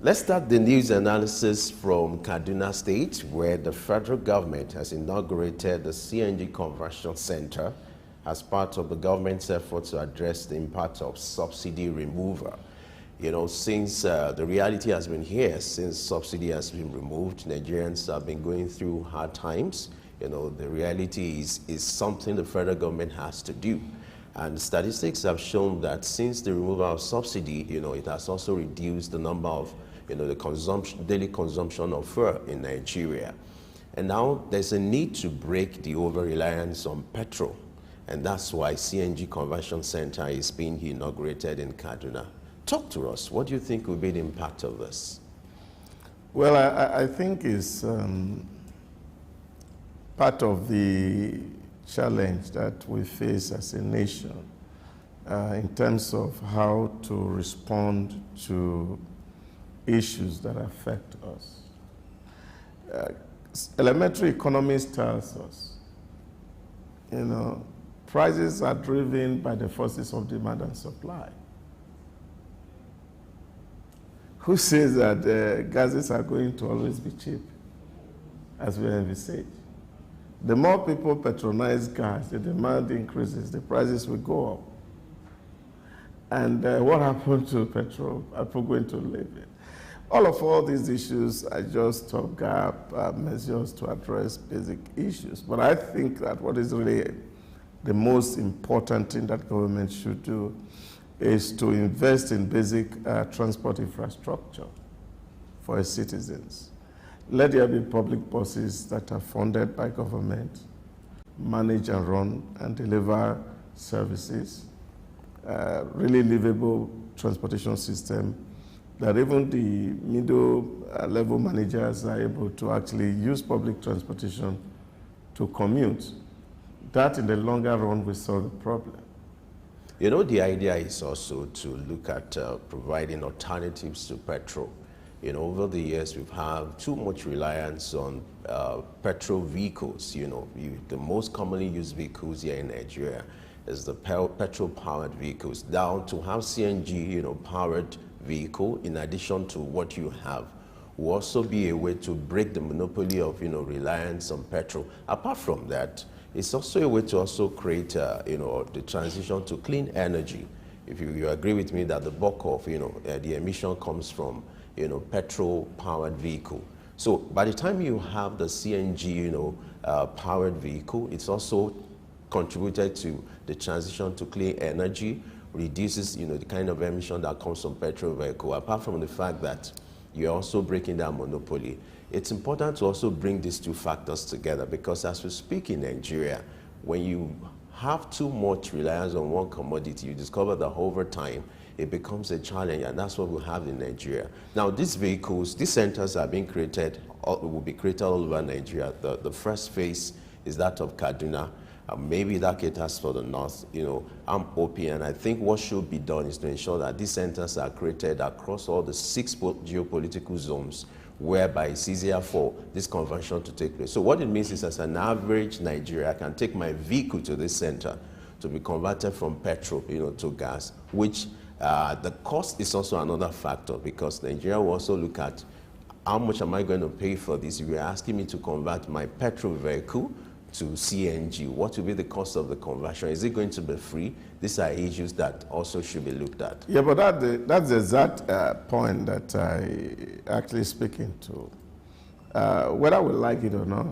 Let's start the news analysis from Kaduna State, where the federal government has inaugurated the CNG Conversion Center as part of the government's effort to address the impact of subsidy removal. You know, since the reality has been here, since subsidy has been removed, Nigerians have been going through hard times. You know, the reality is something the federal government has to do. And statistics have shown that since the removal of subsidy, you know, it has also reduced the number of, you know, the daily consumption of fuel in Nigeria. And now there's a need to break the over-reliance on petrol. And that's why CNG Conversion Center is being inaugurated in Kaduna. Talk to us. What do you think will be the impact of this? Well, I think it's part of the challenge that we face as a nation in terms of how to respond to issues that affect us. Elementary economics tells us, you know, prices are driven by the forces of demand and supply. Who says that gases are going to always be cheap, as we envisage? The more people patronize gas, the demand increases, the prices will go up. And what happened to petrol? Are people going to live it? All these issues are just stopgap measures to address basic issues. But I think that what is really the most important thing that government should do is to invest in basic transport infrastructure for its citizens. Let there be public buses that are funded by government, manage and run and deliver services, really livable transportation system that even the middle level managers are able to actually use public transportation to commute. That in the longer run will solve the problem. You know, the idea is also to look at providing alternatives to petrol. You know, over the years, we've had too much reliance on petrol vehicles. You know, the most commonly used vehicles here in Nigeria is the petrol-powered vehicles. Down to have CNG, you know, powered vehicle, in addition to what you have, will also be a way to break the monopoly of, you know, reliance on petrol. Apart from that, it's also a way to also create, you know, the transition to clean energy. If you agree with me that the bulk of, you know, the emission comes from, you know, petrol-powered vehicle. So by the time you have the CNG, you know, powered vehicle, it's also contributed to the transition to clean energy, reduces, you know, the kind of emission that comes from petrol vehicle. Apart from the fact that you're also breaking that monopoly, it's important to also bring these two factors together, because as we speak in Nigeria, when you have too much reliance on one commodity, you discover that over time, it becomes a challenge, and that's what we have in Nigeria. Now, these vehicles, these centers are being created, will be created all over Nigeria. The first phase is that of Kaduna. Maybe that caters for the north. You know, I'm hoping, and I think what should be done is to ensure that these centers are created across all the 6 geopolitical zones, whereby it's easier for this conversion to take place. So what it means is, as an average Nigeria, I can take my vehicle to this center to be converted from petrol, you know, to gas, which the cost is also another factor, because Nigeria will also look at how much am I going to pay for this. If you're asking me to convert my petrol vehicle to CNG, what will be the cost of the conversion? Is it going to be free? These are issues that also should be looked at. Yeah, but that's the exact point that I actually speaking to. Whether we like it or not,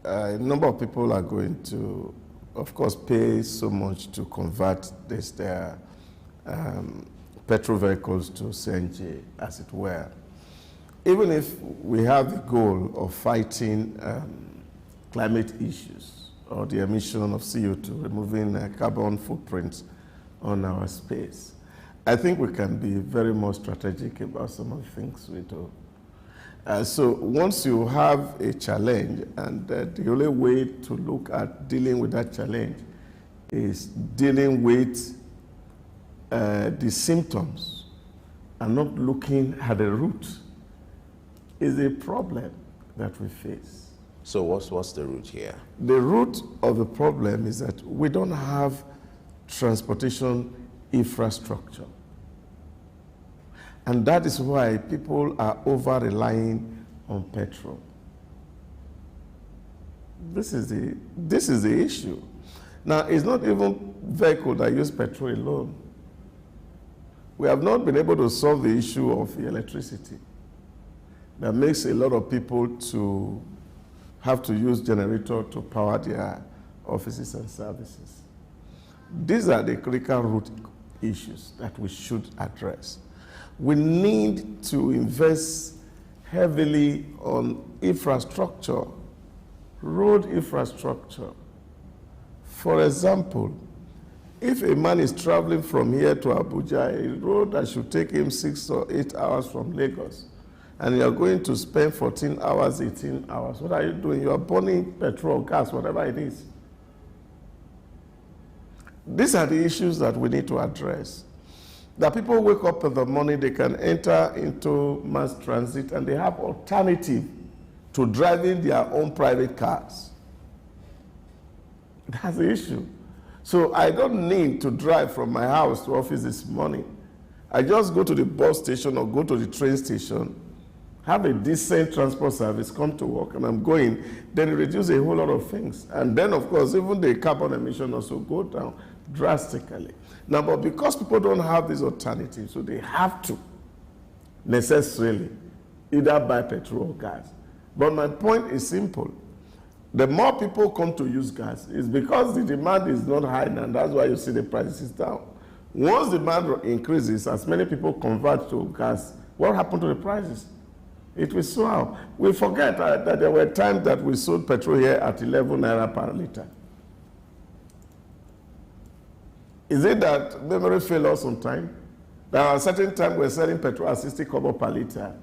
a number of people are going to, of course, pay so much to convert their petrol vehicles to CNG, as it were. Even if we have the goal of fighting climate issues or the emission of CO2, removing carbon footprints on our space, I think we can be very more strategic about some of the things we do. So once you have a challenge, and the only way to look at dealing with that challenge is dealing with the symptoms and not looking at the root, is a problem that we face. So what's the root here? The root of the problem is that we don't have transportation infrastructure. And that is why people are over-relying on petrol. This is the issue. Now, it's not even vehicles that use petrol alone. We have not been able to solve the issue of the electricity that makes a lot of people to have to use generator to power their offices and services. These are the critical root issues that we should address. We need to invest heavily on infrastructure, road infrastructure. For example, if a man is traveling from here to Abuja, a road that should take him 6 or 8 hours from Lagos, and you are going to spend 14 hours, 18 hours, what are you doing? You are burning petrol, gas, whatever it is. These are the issues that we need to address. That people wake up in the morning, they can enter into mass transit, and they have alternative to driving their own private cars. That's the issue. So I don't need to drive from my house to office this morning. I just go to the bus station or go to the train station, have a decent transport service, come to work, and I'm going. Then it reduces a whole lot of things. And then, of course, even the carbon emission also go down drastically. Now, but because people don't have these alternatives, so they have to necessarily either buy petrol or gas. But my point is simple. The more people come to use gas, is because the demand is not high, and that's why you see the prices down. Once demand increases, as many people convert to gas, what happened to the prices? It will soar. We forget that there were times that we sold petrol here at 11 naira per liter. Is it that memory failed us on time? There are certain times we're selling petrol at 60 kobo per liter.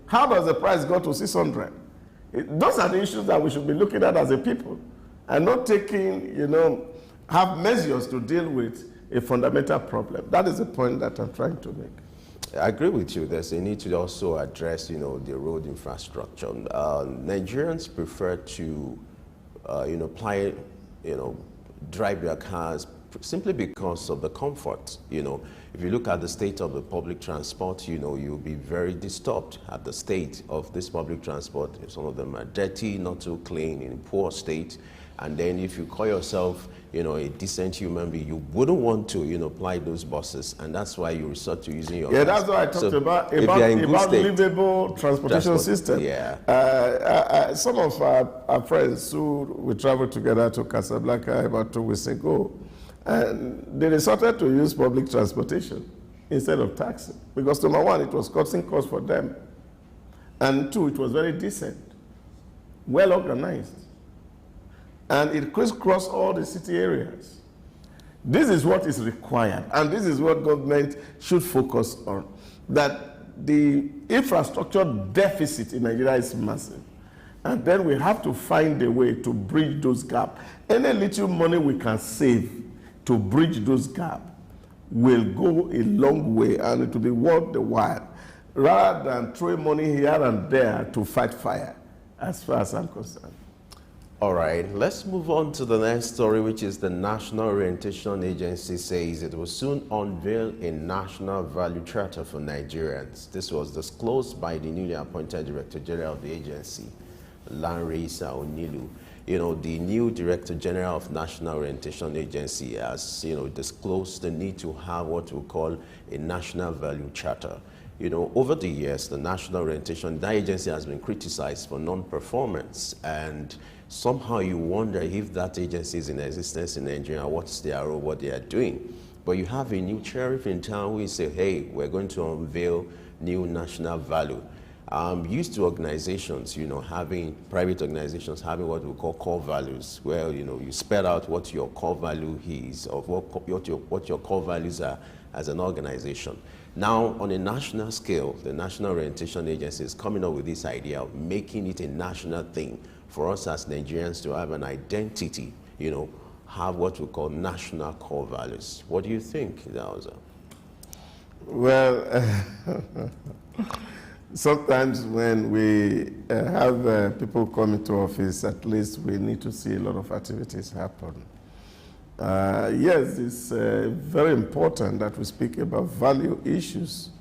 How does the price go to 600? Those are the issues that we should be looking at as a people, and not taking, have measures to deal with a fundamental problem. That is the point that I'm trying to make. I agree with you. There's a need to also address, the road infrastructure. Nigerians prefer to, drive their cars simply because of the comfort. If you look at the state of the public transport, you'll be very disturbed at the state of this public transport. Some of them are dirty, not too clean, in poor state. And then if you call yourself, a decent human being, you wouldn't want to, apply those buses. And that's why you resort to using your cars. That's what I talked about livable transportation system. Yeah. Some of our friends who we traveled together to Casablanca about 2 weeks ago, and they resorted to use public transportation instead of taxi. Because number one, it was costing costs for them. And two, it was very decent, well organized. And it crisscrossed all the city areas. This is what is required, and this is what government should focus on. That the infrastructure deficit in Nigeria is massive. And then we have to find a way to bridge those gaps. Any little money we can save to bridge those gaps will go a long way, and it will be worth the while, rather than throwing money here and there to fight fire, as far as I'm concerned. All right, let's move on to the next story, which is the National Orientation Agency says it will soon unveil a national value charter for Nigerians. This was disclosed by the newly appointed Director General of the agency, Lanre-Issa Onilu. The new Director General of National Orientation Agency has, disclosed the need to have what we call a national value charter. Over the years, the National Orientation Agency has been criticized for non-performance, and somehow you wonder if that agency is in existence in Nigeria, what's their role, what they are doing. But you have a new sheriff in town who say, hey, we're going to unveil new national value. I'm used to organizations, having private organizations having what we call core values, where, you spell out what your core value is, or what your core values are as an organization. Now, on a national scale, the National Orientation Agency is coming up with this idea of making it a national thing for us as Nigerians to have an identity, have what we call national core values. What do you think, Idahosa? Well, sometimes when we have people come into office, at least we need to see a lot of activities happen. Yes, it's very important that we speak about value issues,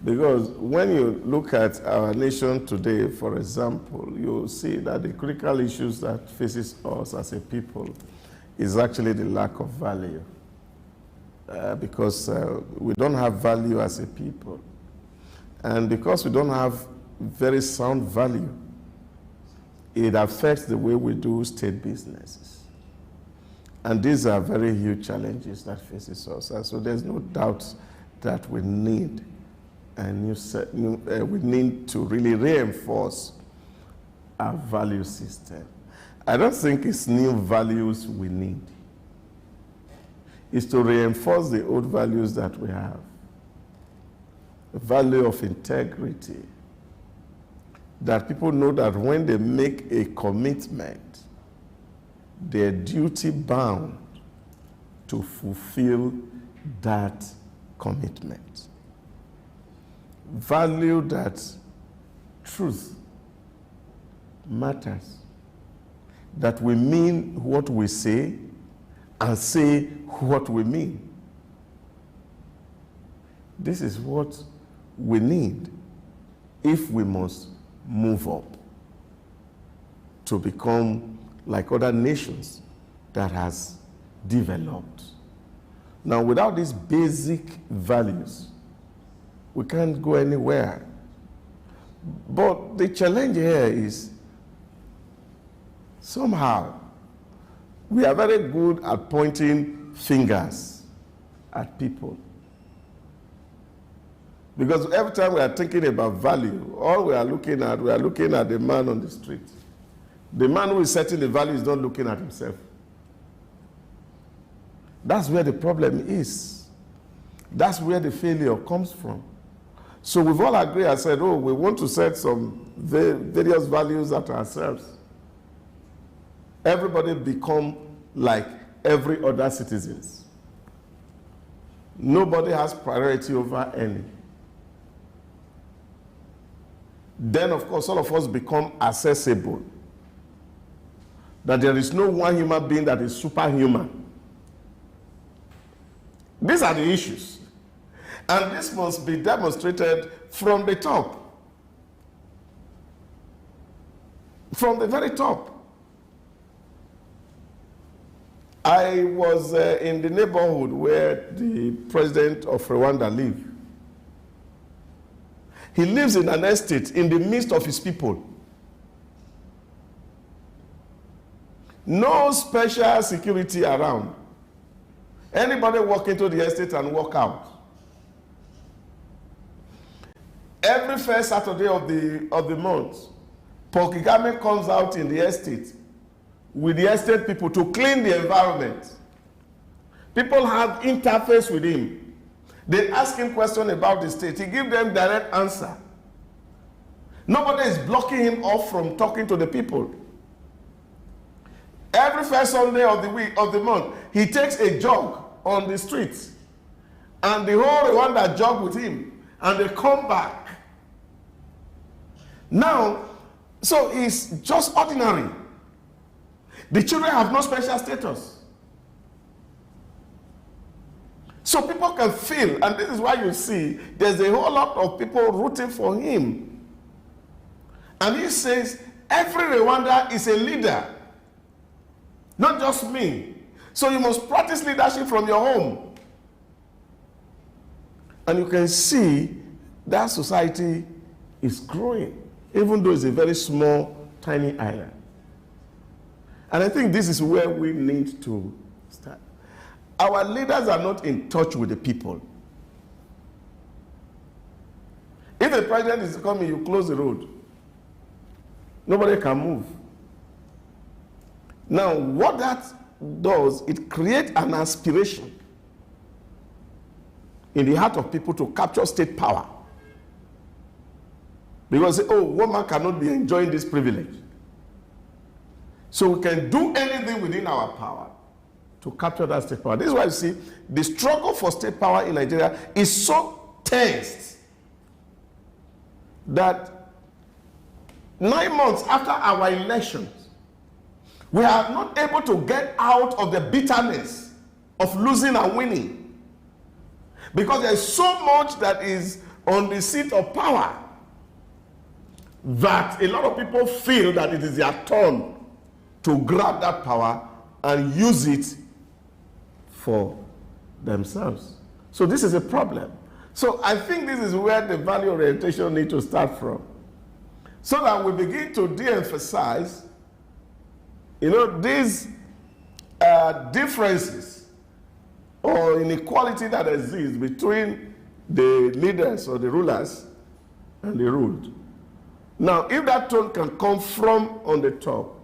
because when you look at our nation today, for example, you'll see that the critical issues that faces us as a people is actually the lack of value, because we don't have value as a people. And because we don't have very sound value, it affects the way we do state businesses. And these are very huge challenges that faces us. And so there's no doubt that we need we need to really reinforce our value system. I don't think it's new values we need. It's to reinforce the old values that we have. The value of integrity. That people know that when they make a commitment, they're duty bound to fulfill that commitment. Value that truth matters. That we mean what we say and say what we mean. This is what we need if we must move up to become like other nations that has developed. Now, without these basic values, we can't go anywhere. But the challenge here is somehow we are very good at pointing fingers at people. Because every time we are thinking about value, all we are looking at the man on the street. The man who is setting the value is not looking at himself. That's where the problem is. That's where the failure comes from. So we've all agreed and said, oh, we want to set some various values at ourselves. Everybody become like every other citizens. Nobody has priority over any. Then, of course, all of us become accessible. That there is no one human being that is superhuman. These are the issues. And this must be demonstrated from the top. From the very top. I was in the neighborhood where the president of Rwanda lives. He lives in an estate in the midst of his people. No special security around. Anybody walk into the estate and walk out. Every first Saturday of the month, Paul Kagame comes out in the estate with the estate people to clean the environment. People have interface with him. They ask him questions about the state. He gives them direct answer. Nobody is blocking him off from talking to the people. Every first Sunday of the week, of the month, he takes a jog on the streets. And the whole Rwanda jog with him. And they come back. Now, so it's just ordinary. The children have no special status. So people can feel, and this is why you see there's a whole lot of people rooting for him. And he says, every Rwanda is a leader, not just me. So you must practice leadership from your home. And you can see that society is growing, even though it's a very small, tiny island. And I think this is where we need to start. Our leaders are not in touch with the people. If the president is coming, you close the road. Nobody can move. Now, what that does, it creates an aspiration in the heart of people to capture state power. Because, oh, woman cannot be enjoying this privilege. So we can do anything within our power to capture that state power. This is why you see the struggle for state power in Nigeria is so tense that 9 months after our elections, We are not able to get out of the bitterness of losing and winning. Because there's so much that is on the seat of power that a lot of people feel that it is their turn to grab that power and use it for themselves. So this is a problem. So I think this is where the value orientation needs to start from. So that we begin to de-emphasize, these differences or inequality that exists between the leaders or the rulers and the ruled. Now, if that tone can come from on the top,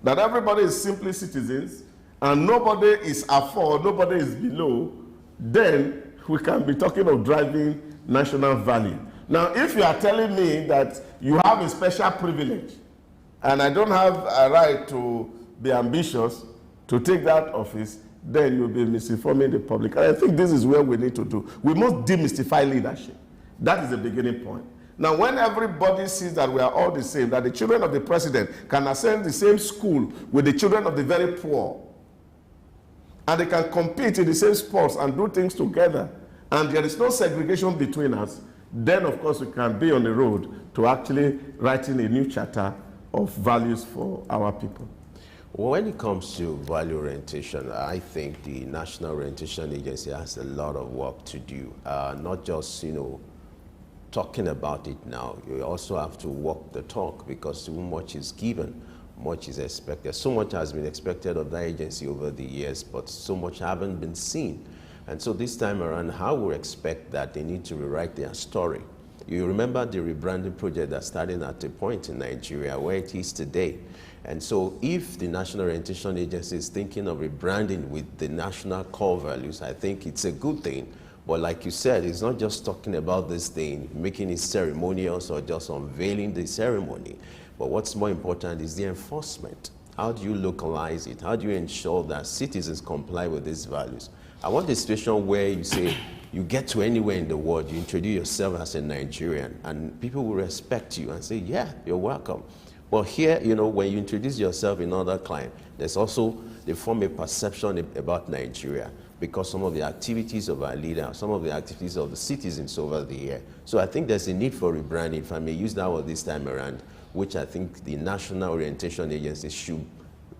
that everybody is simply citizens and nobody is above, nobody is below, then we can be talking of driving national value. Now, if you are telling me that you have a special privilege and I don't have a right to be ambitious to take that office, then you'll be misinforming the public. And I think this is where we need to do. We must demystify leadership. That is the beginning point. Now, when everybody sees that we are all the same, that the children of the president can attend the same school with the children of the very poor, and they can compete in the same sports and do things together, and there is no segregation between us, then of course we can be on the road to actually writing a new chapter of values for our people. Well, when it comes to value orientation, I think the National Orientation Agency has a lot of work to do, not just, talking about it now. You also have to walk the talk, because too much is given, much is expected. So much has been expected of that agency over the years, but so much haven't been seen. And so this time around, how we expect that they need to rewrite their story. You remember the rebranding project that started at a point in Nigeria where it is today. And so if the National Orientation Agency is thinking of rebranding with the national core values, I think it's a good thing. But like you said, it's not just talking about this thing, making it ceremonious or just unveiling the ceremony. But what's more important is the enforcement. How do you localize it? How do you ensure that citizens comply with these values? I want a situation where you say, you get to anywhere in the world, you introduce yourself as a Nigerian, and people will respect you and say, yeah, you're welcome. But here, when you introduce yourself in other climes, there's also, they form a perception about Nigeria, because some of the activities of our leader, some of the activities of the citizens over the year. So I think there's a need for rebranding, if I may use that word this time around, which I think the National Orientation Agency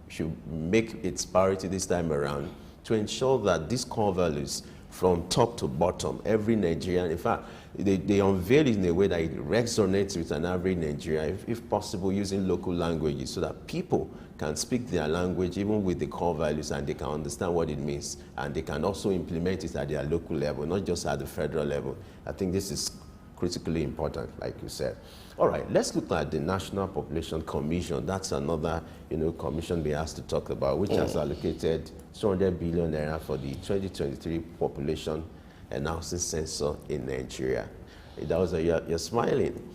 should make its priority this time around, to ensure that these core values from top to bottom, every Nigerian, in fact, they unveil it in a way that it resonates with an average Nigerian, if possible, using local languages, so that people can speak their language even with the core values, and they can understand what it means, and they can also implement it at their local level, not just at the federal level. I think this is critically important, like you said. All right, let's look at the National Population Commission. That's another, commission they asked to talk about, which has allocated 200 billion naira for the 2023 population analysis census in Nigeria. You're smiling.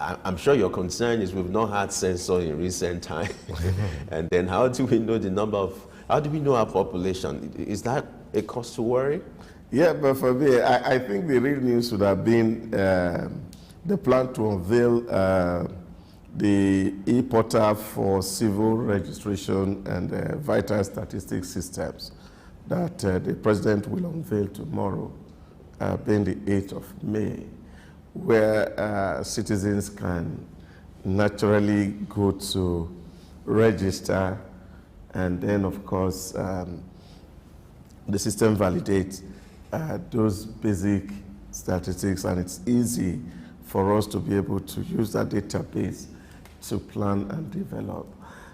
I'm sure your concern is we've not had census in recent time. And then how do we know how do we know our population? Is that a cause to worry? Yeah, but for me, I think the real news would have been the plan to unveil the e-portal for civil registration and vital statistics systems that the president will unveil tomorrow, being the 8th of May, where citizens can naturally go to register, and then, of course, the system validates those basic statistics, and it's easy for us to be able to use that database to plan and develop.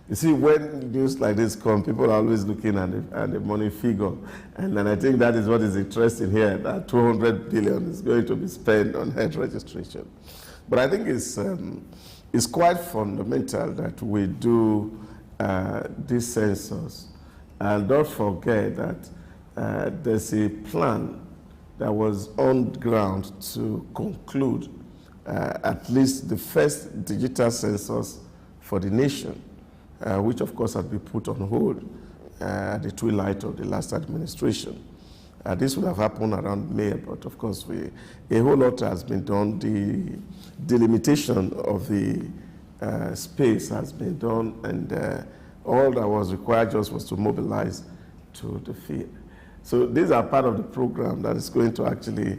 You see, when news like this come, people are always looking at the money figure. And then I think that is what is interesting here, that 200 billion is going to be spent on health registration. But I think it's quite fundamental that we do this census. And don't forget that there's a plan that was on ground to conclude at least the first digital census for the nation, which of course had been put on hold at the twilight of the last administration. This would have happened around May, but of course a whole lot has been done. The delimitation of the space has been done, and All that was required just was to mobilize to the field. So these are part of the program that is going to actually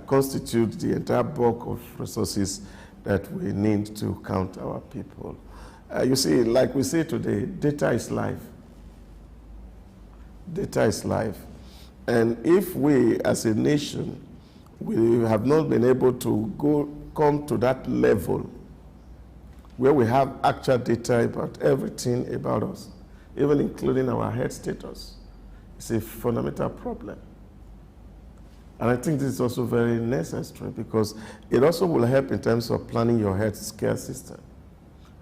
constitute the entire bulk of resources that we need to count our people. You see, like we say today, data is life. Data is life. And if we, as a nation, we have not been able to come to that level where we have actual data about everything about us, even including our health status, it's a fundamental problem. And I think this is also very necessary because it also will help in terms of planning your health care system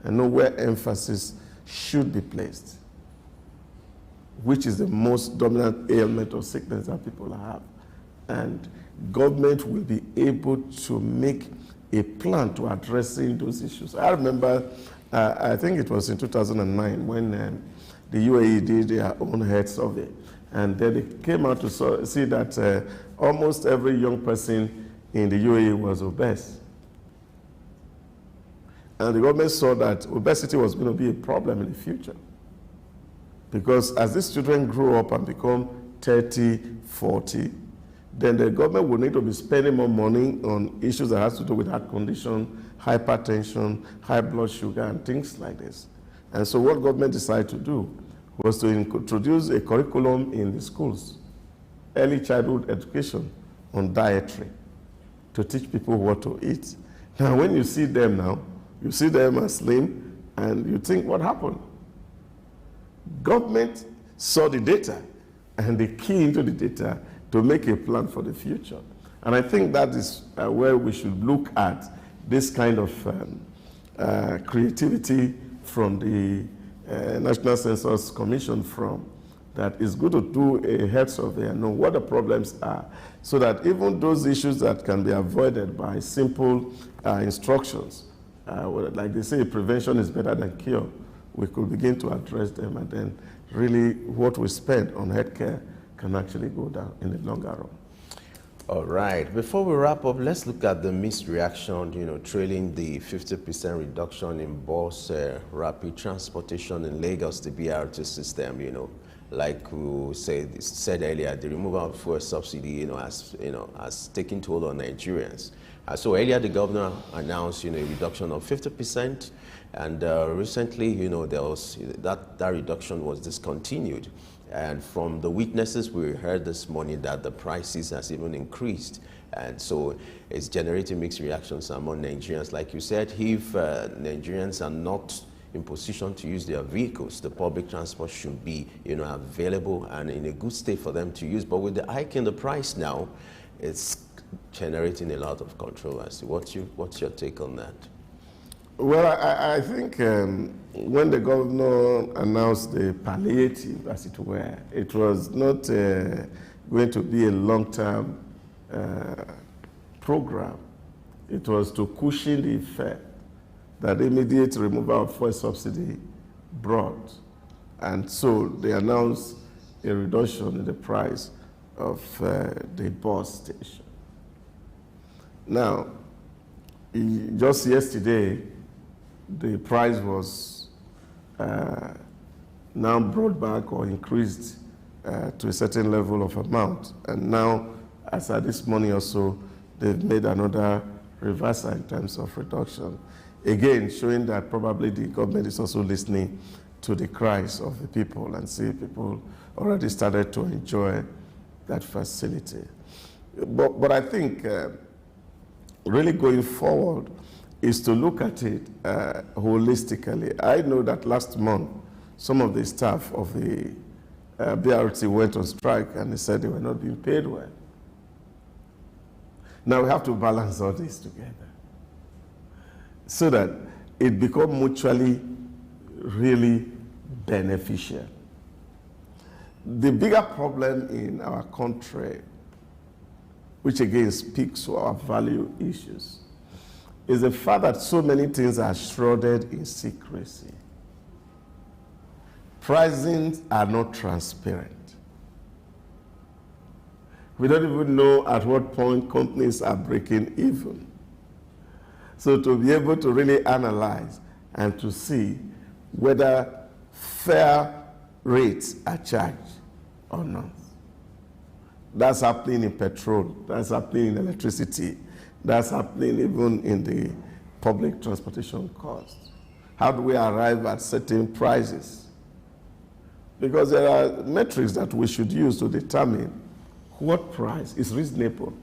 and know where emphasis should be placed, which is the most dominant ailment or sickness that people have. And government will be able to make a plan to addressing those issues. I remember, I think it was in 2009 when the UAE did their own health survey. And then they came out to see that almost every young person in the UAE was obese. And the government saw that obesity was going to be a problem in the future. Because as these children grow up and become 30, 40, then the government will need to be spending more money on issues that has to do with heart condition, hypertension, high blood sugar, and things like this. And so what government decided to do was to introduce a curriculum in the schools, early childhood education on dietary, to teach people what to eat. Now, when you see them now, you see them as slim, and you think, what happened? Government saw the data, and they key into the data to make a plan for the future. And I think that is where we should look at this kind of creativity from the National Census Commission from, that it's good to do a health survey and know what the problems are, so that even those issues that can be avoided by simple instructions, like they say, prevention is better than cure, we could begin to address them, and then really what we spend on healthcare can actually go down in the longer run. All right. Before we wrap up, let's look at the mixed reaction, trailing the 50% reduction in bus rapid transportation in Lagos, the BRT system, like we said earlier, the removal of fuel subsidy, has taken toll on Nigerians. So earlier, the governor announced, a reduction of 50%, and recently, there was that reduction was discontinued. And from the witnesses, we heard this morning that the prices has even increased. And so it's generating mixed reactions among Nigerians. Like you said, if Nigerians are not in position to use their vehicles, the public transport should be, available and in a good state for them to use. But with the hike in the price now, it's generating a lot of controversy. What's your take on that? Well, I think when the governor announced the palliative, as it were, it was not going to be a long-term program. It was to cushion the effect that the immediate removal of fuel subsidy brought. And so they announced a reduction in the price of the bus station. Now, just yesterday, the price was now brought back or increased to a certain level of amount. And now, as at this morning or so, they've made another reversal in terms of reduction. Again, showing that probably the government is also listening to the cries of the people, and see people already started to enjoy that facility. But I think really going forward is to look at it holistically. I know that last month, some of the staff of the BRT went on strike, and they said they were not being paid well. Now we have to balance all this together so that it becomes mutually really beneficial. The bigger problem in our country, which again speaks to our value issues, is the fact that so many things are shrouded in secrecy. Pricings are not transparent. We don't even know at what point companies are breaking even. So to be able to really analyze and to see whether fair rates are charged or not. That's happening in petrol, that's happening in electricity, that's happening even in the public transportation costs. How do we arrive at certain prices? Because there are metrics that we should use to determine what price is reasonable,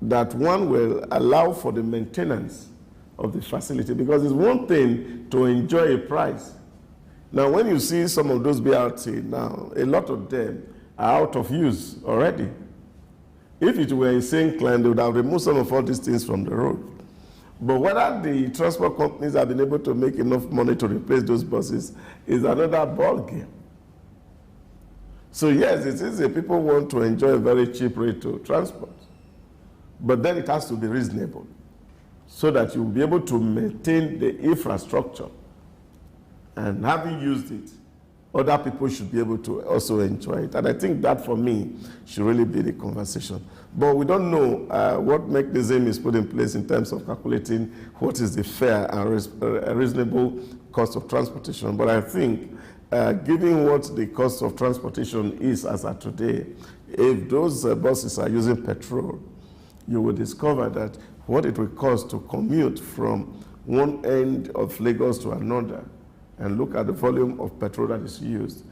that one will allow for the maintenance of the facility. Because it's one thing to enjoy a price. Now, when you see some of those BRT now, a lot of them are out of use already. If it were insane climb, they would have removed some of all these things from the road. But whether the transport companies have been able to make enough money to replace those buses is another ball game. So yes, it is that people want to enjoy a very cheap rate to transport. But then it has to be reasonable so that you'll be able to maintain the infrastructure. And having used it, other people should be able to also enjoy it. And I think that, for me, should really be the conversation. But we don't know what mechanism is put in place in terms of calculating what is the fair and reasonable cost of transportation. But I think, given what the cost of transportation is as of today, if those buses are using petrol, you will discover that what it will cost to commute from one end of Lagos to another, and look at the volume of petrol that is used.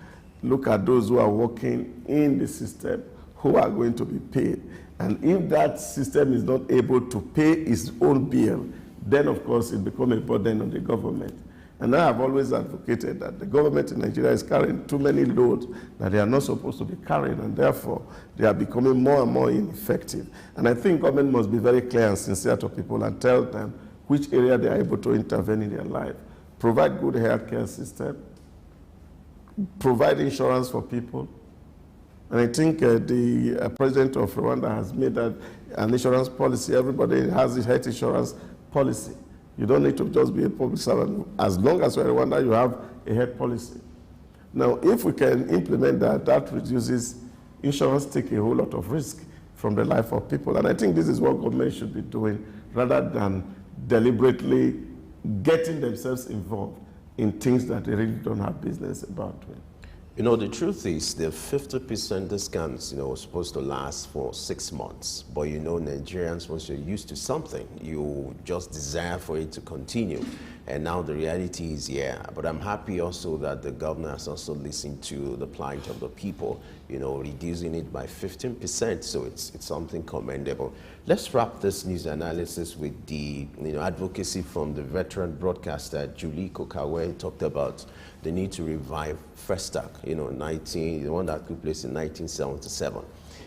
Look at those who are working in the system, who are going to be paid. And if that system is not able to pay its own bill, then of course it becomes a burden on the government. And I have always advocated that the government in Nigeria is carrying too many loads that they are not supposed to be carrying, and therefore they are becoming more and more ineffective. And I think government must be very clear and sincere to people and tell them which area they are able to intervene in their life. Provide good healthcare system, provide insurance for people. And I think the president of Rwanda has made that an insurance policy. Everybody has a health insurance policy. You don't need to just be a public servant. As long as you're in Rwanda, you have a health policy. Now, if we can implement that, that reduces insurance, take a whole lot of risk from the life of people. And I think this is what government should be doing, rather than deliberately getting themselves involved in things that they really don't have business about doing. You know, the truth is the 50% discounts, was supposed to last for 6 months. But Nigerians, once you're used to something, you just desire for it to continue. And now the reality is, but I'm happy also that the governor has also listened to the plight of the people, reducing it by 15%. So it's something commendable. Let's wrap this news analysis with the advocacy from the veteran broadcaster Julie Kokawe. He talked about the need to revive Festac, the one that took place in 1977.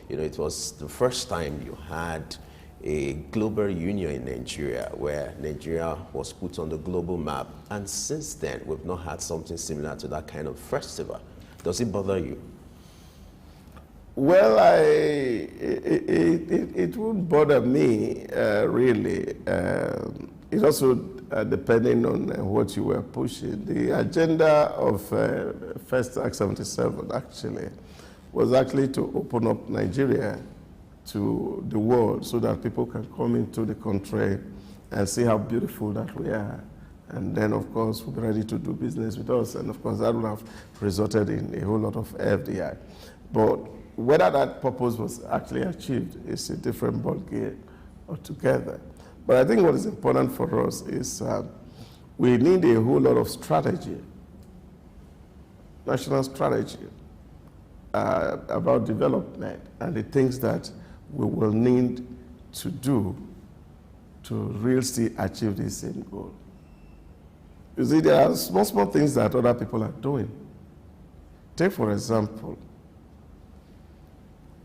It was the first time you had a global union in Nigeria, where Nigeria was put on the global map. And since then, we've not had something similar to that kind of festival. Does it bother you? Well, it won't bother me, really. It also depending on what you were pushing. The agenda of Festac 77 actually was to open up Nigeria to the world so that people can come into the country and see how beautiful that we are. And then, of course, we'll be ready to do business with us. And, of course, that would have resulted in a whole lot of FDI. But whether that purpose was actually achieved is a different ballgame altogether. But I think what is important for us is we need a whole lot of strategy, national strategy, about development and the things that we will need to do to really achieve this same goal. You see, there are small things that other people are doing. Take, for example,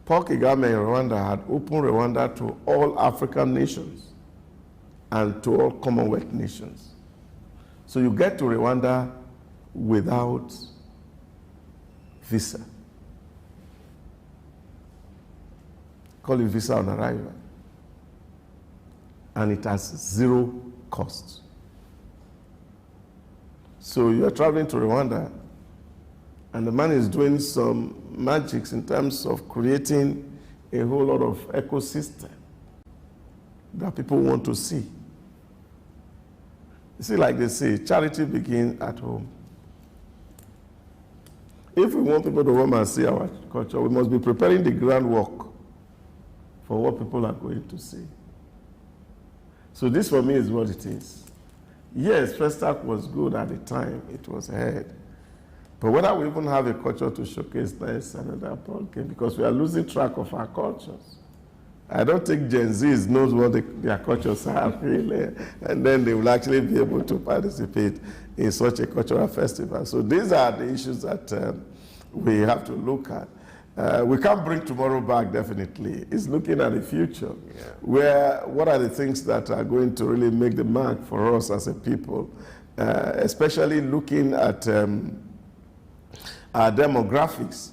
Paul Kagame in Rwanda had opened Rwanda to all African nations and to all Commonwealth nations. So you get to Rwanda without visa. Call it visa on arrival. And it has zero cost. So you're traveling to Rwanda, and the man is doing some magics in terms of creating a whole lot of ecosystem that people want to see. You see, like they say, charity begins at home. If we want people to come and see our culture, we must be preparing the groundwork for what people are going to see. So this for me is what it is. Yes, Festac was good at the time, it was ahead. But whether we even have a culture to showcase, that is another ballgame, because we are losing track of our cultures. I don't think Gen Zs knows what their cultures are really, and then they will actually be able to participate in such a cultural festival. So these are the issues that we have to look at. We can't bring tomorrow back, definitely. It's looking at the future, what are the things that are going to really make the mark for us as a people, especially looking at our demographics,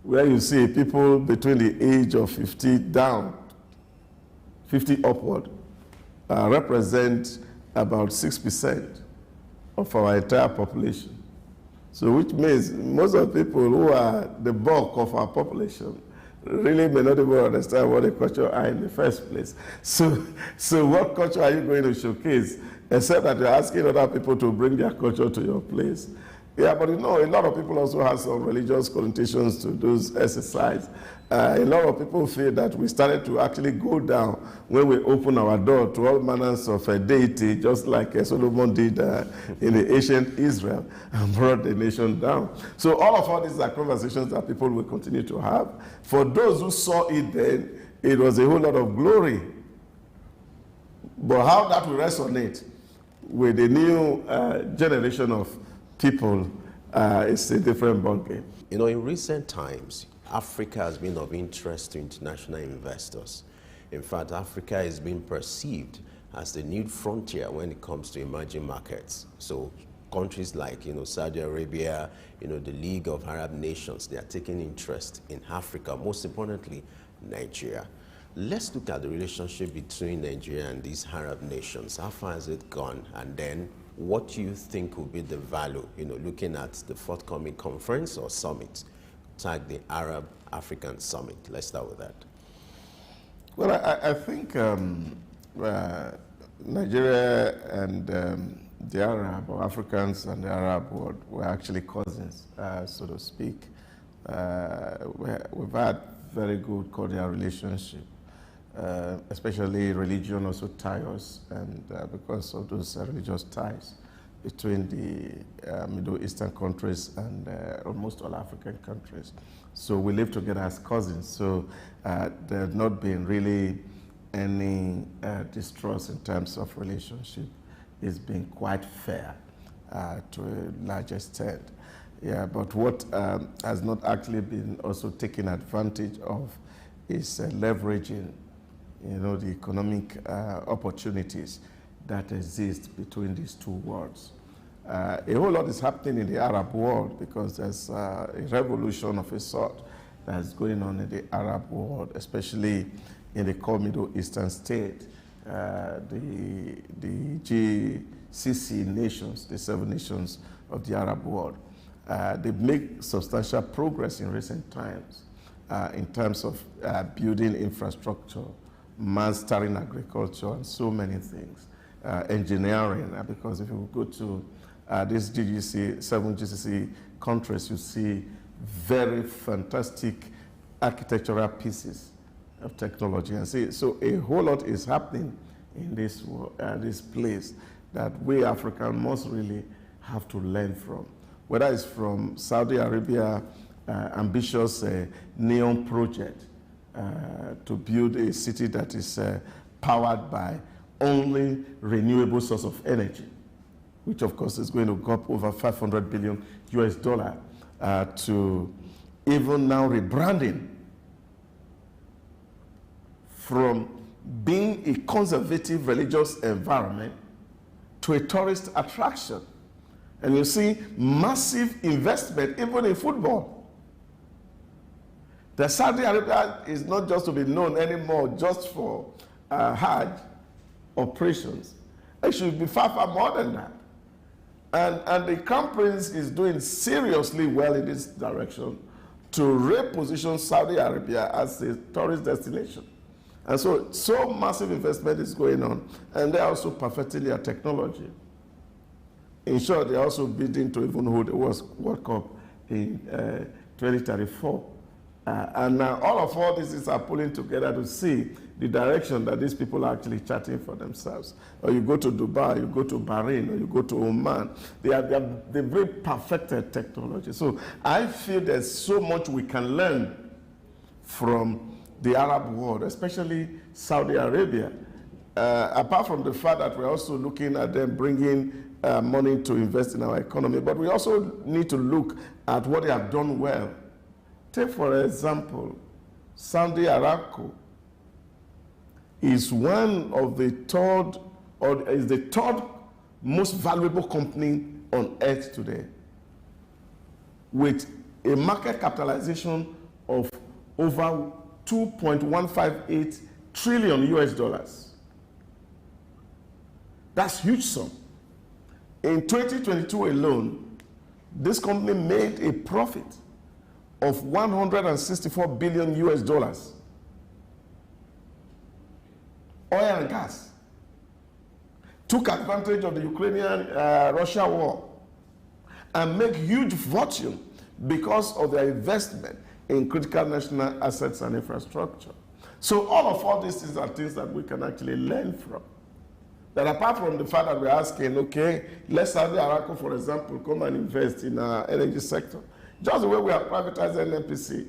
where you see people between the age of 50 down, 50 upward, represent about 6% of our entire population. So which means most of the people who are the bulk of our population really may not even understand what the culture are in the first place. So what culture are you going to showcase, except that you're asking other people to bring their culture to your place? Yeah, but you know, a lot of people also have some religious connotations to those exercises. A lot of people feel that we started to actually go down when we open our door to all manners of deity, just like Solomon did in the ancient Israel, and brought the nation down. So all these are conversations that people will continue to have. For those who saw it then, it was a whole lot of glory. But how that will resonate with the new generation of people is a different ballgame. You know, in recent times, Africa has been of interest to international investors. In fact, Africa is being perceived as the new frontier when it comes to emerging markets. So countries like, Saudi Arabia, the League of Arab Nations, they are taking interest in Africa, most importantly, Nigeria. Let's look at the relationship between Nigeria and these Arab nations. How far has it gone? And then what do you think will be the value, looking at the forthcoming conference or summit, like the Arab African Summit? Let's start with that. Well, I think Nigeria and the Arab, or Africans and the Arab world, were actually cousins, so to speak. We've had very good cordial relationship. Especially religion also ties us, and because of those religious ties between the Middle Eastern countries and almost all African countries. So we live together as cousins. So there has not been really any distrust in terms of relationship. It's been quite fair to a large extent. Yeah, but what has not actually been also taken advantage of is leveraging the economic opportunities that exist between these two worlds. A whole lot is happening in the Arab world because there's a revolution of a sort that's going on in the Arab world, especially in the core Middle Eastern state. The GCC nations, the 7 nations of the Arab world, they've made substantial progress in recent times in terms of building infrastructure, mastering agriculture, and so many things. Engineering, because if you go to these 7 GCC countries, you see very fantastic architectural pieces of technology. And see, so a whole lot is happening in this place that we Africans must really have to learn from. Whether it's from Saudi Arabia, ambitious NEOM project, to build a city that is powered by only renewable source of energy, which of course is going to go up over $500 billion US, to even now rebranding from being a conservative religious environment to a tourist attraction. And you see massive investment even in football. The Saudi Arabia is not just to be known anymore just for Hajj operations. It should be far, far more than that. And the Crown Prince is doing seriously well in this direction to reposition Saudi Arabia as a tourist destination. And so massive investment is going on. And they're also perfecting their technology. In short, they're also bidding to even hold the World Cup in 2034. And now all these are pulling together to see the direction that these people are actually charting for themselves. Or you go to Dubai, you go to Bahrain, or you go to Oman. They've very perfected technology. So I feel there's so much we can learn from the Arab world, especially Saudi Arabia. Apart from the fact that we're also looking at them bringing money to invest in our economy, but we also need to look at what they have done well. Take, for example, Saudi Aramco is one of the third, or is the third most valuable company on earth today, with a market capitalization of over 2.158 trillion US dollars. That's huge sum. In 2022 alone, this company made a profit of 164 billion US dollars. Oil and gas. Took advantage of the Ukrainian-Russia war and make huge fortune because of their investment in critical national assets and infrastructure. So all these things are things that we can actually learn from. That apart from the fact that we're asking, okay, let's Saudi Aramco, for example, come and invest in our energy sector. Just the way we have privatized NNPC.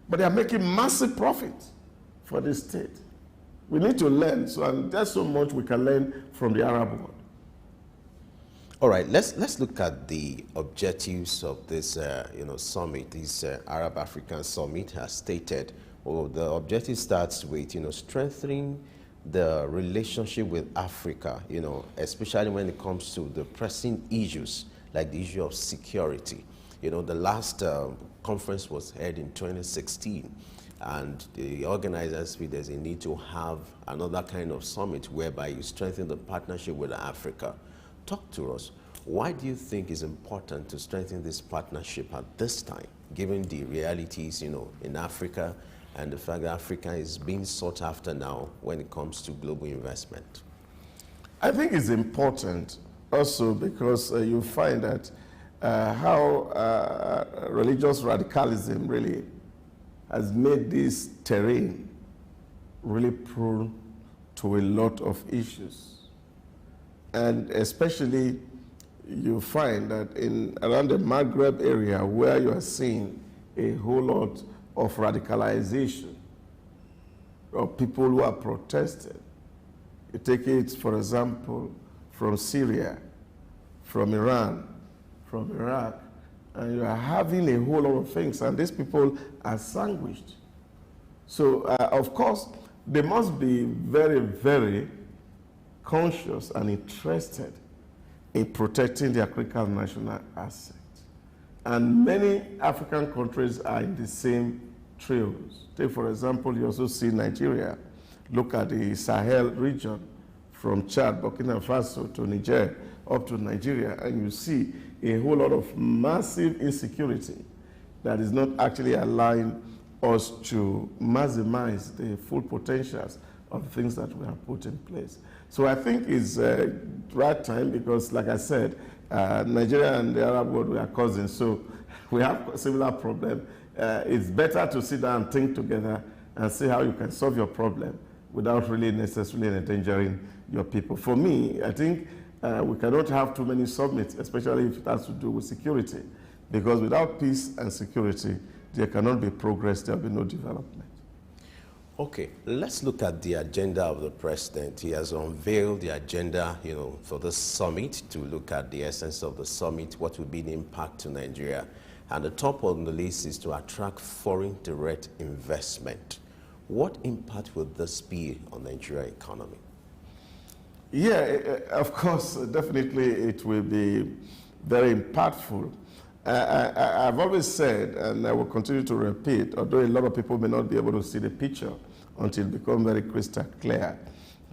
But they are making massive profit for the state. We need to learn, and there's so much we can learn from the Arab world. All right, let's look at the objectives of this summit. This Arab African Summit has stated, well, the objective starts with strengthening the relationship with Africa, especially when it comes to the pressing issues like the issue of security. The last conference was held in 2016, and the organizers feel there's a need to have another kind of summit whereby you strengthen the partnership with Africa. Talk to us. Why do you think it's important to strengthen this partnership at this time, given the realities, in Africa and the fact that Africa is being sought after now when it comes to global investment? I think it's important also because you find that how religious radicalism really has made this terrain really prone to a lot of issues. And especially you find that around the Maghreb area where you are seeing a whole lot of radicalization of people who are protesting. You take it, for example, from Syria, from Iran, from Iraq, and you are having a whole lot of things, and these people are sandwiched. So, of course, they must be very, very conscious and interested in protecting their critical national assets. And many African countries are in the same trails. Take, for example, you also see Nigeria. Look at the Sahel region from Chad, Burkina Faso to Niger, up to Nigeria, and you see a whole lot of massive insecurity that is not actually allowing us to maximize the full potentials of the things that we have put in place. So I think it's the right time because, like I said, Nigeria and the Arab world, we are cousins, so we have a similar problem. It's better to sit down and think together and see how you can solve your problem without really necessarily endangering your people. For me, I think we cannot have too many summits, especially if it has to do with security, because without peace and security, there cannot be progress, there will be no development. Okay, let's look at the agenda of the president. He has unveiled the agenda, for the summit, to look at the essence of the summit, what will be the impact to Nigeria. And the top on the list is to attract foreign direct investment. What impact will this be on the Nigerian economy? Yeah, of course, definitely it will be very impactful. I've always said, and I will continue to repeat, although a lot of people may not be able to see the picture until it becomes very crystal clear,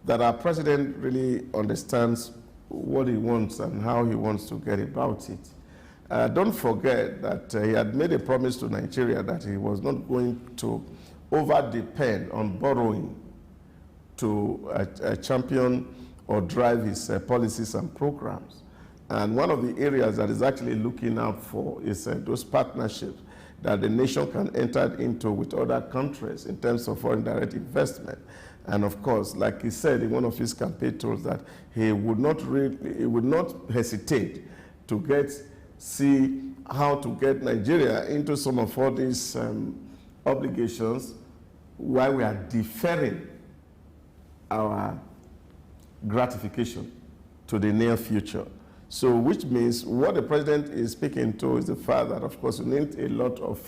that our president really understands what he wants and how he wants to get about it. Don't forget that he had made a promise to Nigeria that he was not going to over-depend on borrowing to champion or drive his policies and programs. And one of the areas that is actually looking out for is those partnerships that the nation can enter into with other countries in terms of foreign direct investment. And of course, like he said in one of his campaign tools, that he would not hesitate to see how to get Nigeria into some of all these obligations while we are deferring our gratification to the near future. So which means what the president is speaking to is the fact that, of course, we need a lot of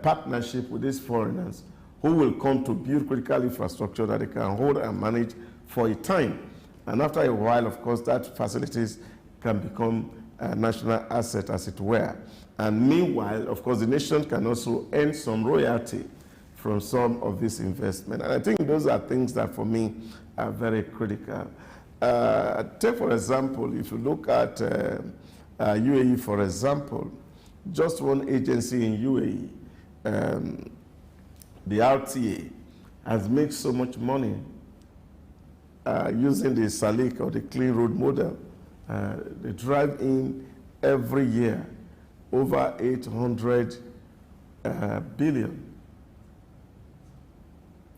partnership with these foreigners who will come to build critical infrastructure that they can hold and manage for a time. And after a while, of course, that facilities can become a national asset, as it were. And meanwhile, of course, the nation can also earn some royalty from some of this investment. And I think those are things that, for me, are very critical. Take, for example, if you look at UAE, for example, just one agency in UAE, the RTA, has made so much money using the SALIC, or the Clean Road model. They drive in every year over 800 billion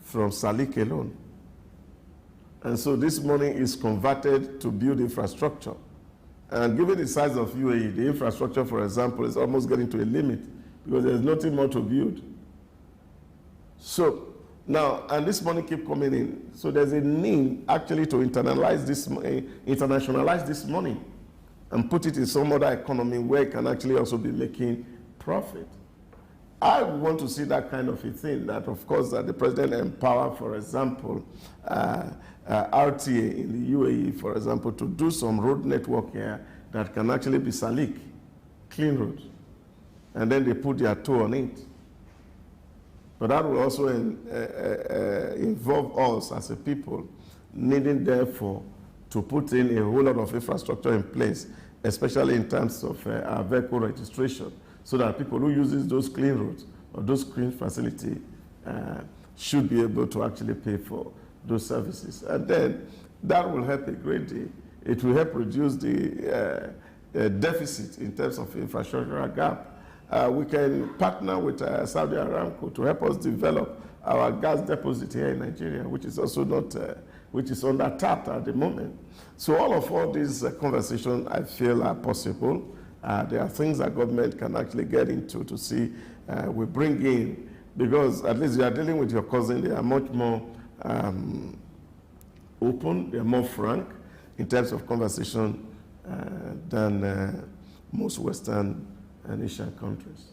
from SALIC alone. And so this money is converted to build infrastructure. And given the size of UAE, the infrastructure, for example, is almost getting to a limit because there's nothing more to build. So now, and this money keeps coming in. So there's a need actually to internationalize this money and put it in some other economy where it can actually also be making profit. I want to see that kind of a thing, that of course that the president empower, for example, RTA in the UAE, for example, to do some road network here that can actually be SALIC, clean road. And then they put their toe on it. But that will also involve us as a people needing, therefore, to put in a whole lot of infrastructure in place, especially in terms of our vehicle registration, so that people who use those clean roads or those clean facilities should be able to actually pay for those services. And then that will help a great deal. It will help reduce the deficit in terms of infrastructural gap. We can partner with Saudi Aramco to help us develop our gas deposit here in Nigeria, which is also not, which is under-tapped at the moment. So all these conversations, I feel, are possible. There are things that government can actually get into to see we bring in, because at least you are dealing with your cousin, they are much more open, they are more frank in terms of conversation than most Western and Asian countries.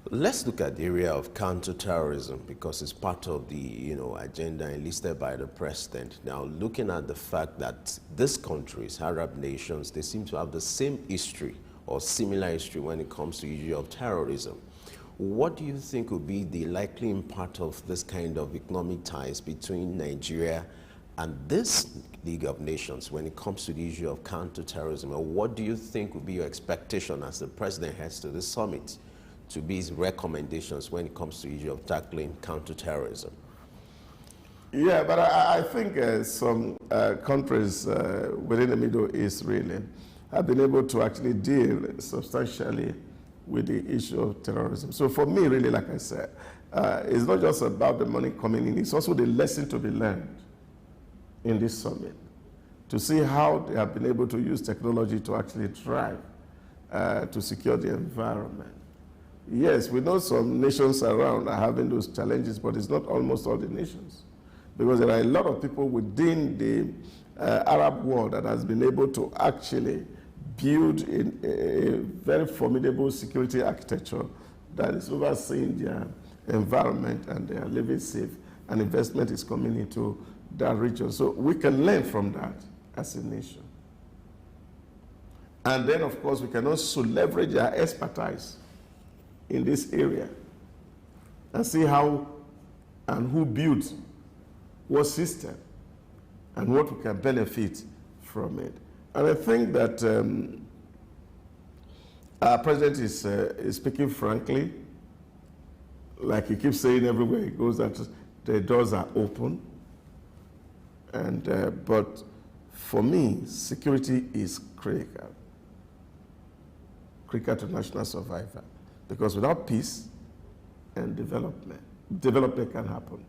Let's look at the area of counterterrorism, because it's part of the agenda enlisted by the president. Now, looking at the fact that these countries, Arab nations, they seem to have the same history or similar history when it comes to the issue of terrorism. What do you think would be the likely impact of this kind of economic ties between Nigeria and this League of Nations when it comes to the issue of counterterrorism? Or what do you think would be your expectation as the president heads to this summit to be his recommendations when it comes to the issue of tackling counterterrorism? Yeah, but I think some countries within the Middle East really have been able to actually deal substantially with the issue of terrorism. So for me, really, like I said, it's not just about the money coming in, it's also the lesson to be learned in this summit, to see how they have been able to use technology to actually drive to secure the environment. Yes, we know some nations around are having those challenges, but it's not almost all the nations, because there are a lot of people within the Arab world that has been able to actually build a very formidable security architecture that is overseeing their environment, and they are living safe, and investment is coming into that region. So we can learn from that as a nation. And then, of course, we can also leverage our expertise in this area and see how and who built what system and what we can benefit from it. And I think that our president is speaking frankly, like he keeps saying everywhere he goes, that the doors are open. And but For me, security is critical. Critical to national survival. Because without peace and development can happen.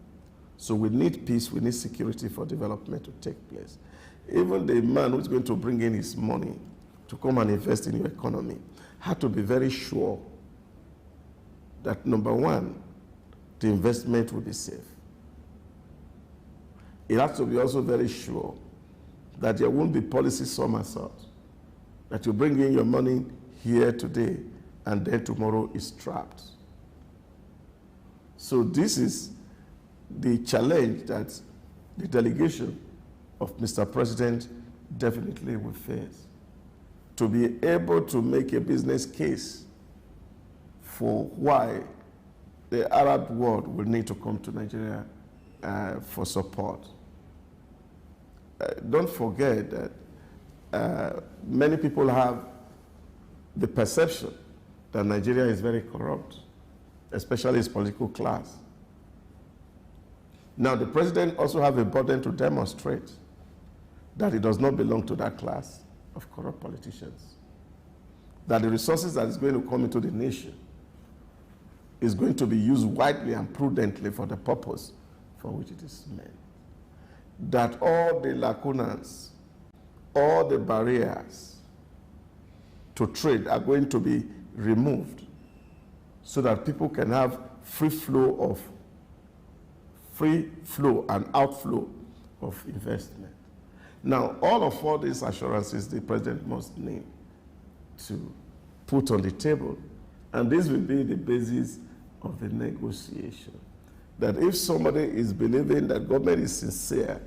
So we need peace, we need security for development to take place. Even the man who's going to bring in his money to come and invest in your economy had to be very sure that, number one, the investment will be safe. It has to be also very sure that there won't be policy somersault, that you bring in your money here today and then tomorrow is trapped. So this is the challenge that the delegation of Mr. President definitely will face. To be able to make a business case for why the Arab world will need to come to Nigeria for support. Don't forget that many people have the perception that Nigeria is very corrupt, especially its political class. Now, the president also has a burden to demonstrate that he does not belong to that class of corrupt politicians. That the resources that is going to come into the nation is going to be used widely and prudently for the purpose for which it is meant. That all the lacunas, all the barriers to trade are going to be removed so that people can have free flow and outflow of investment. Now, all these assurances the president must need to put on the table, and this will be the basis of the negotiation. That if somebody is believing that government is sincere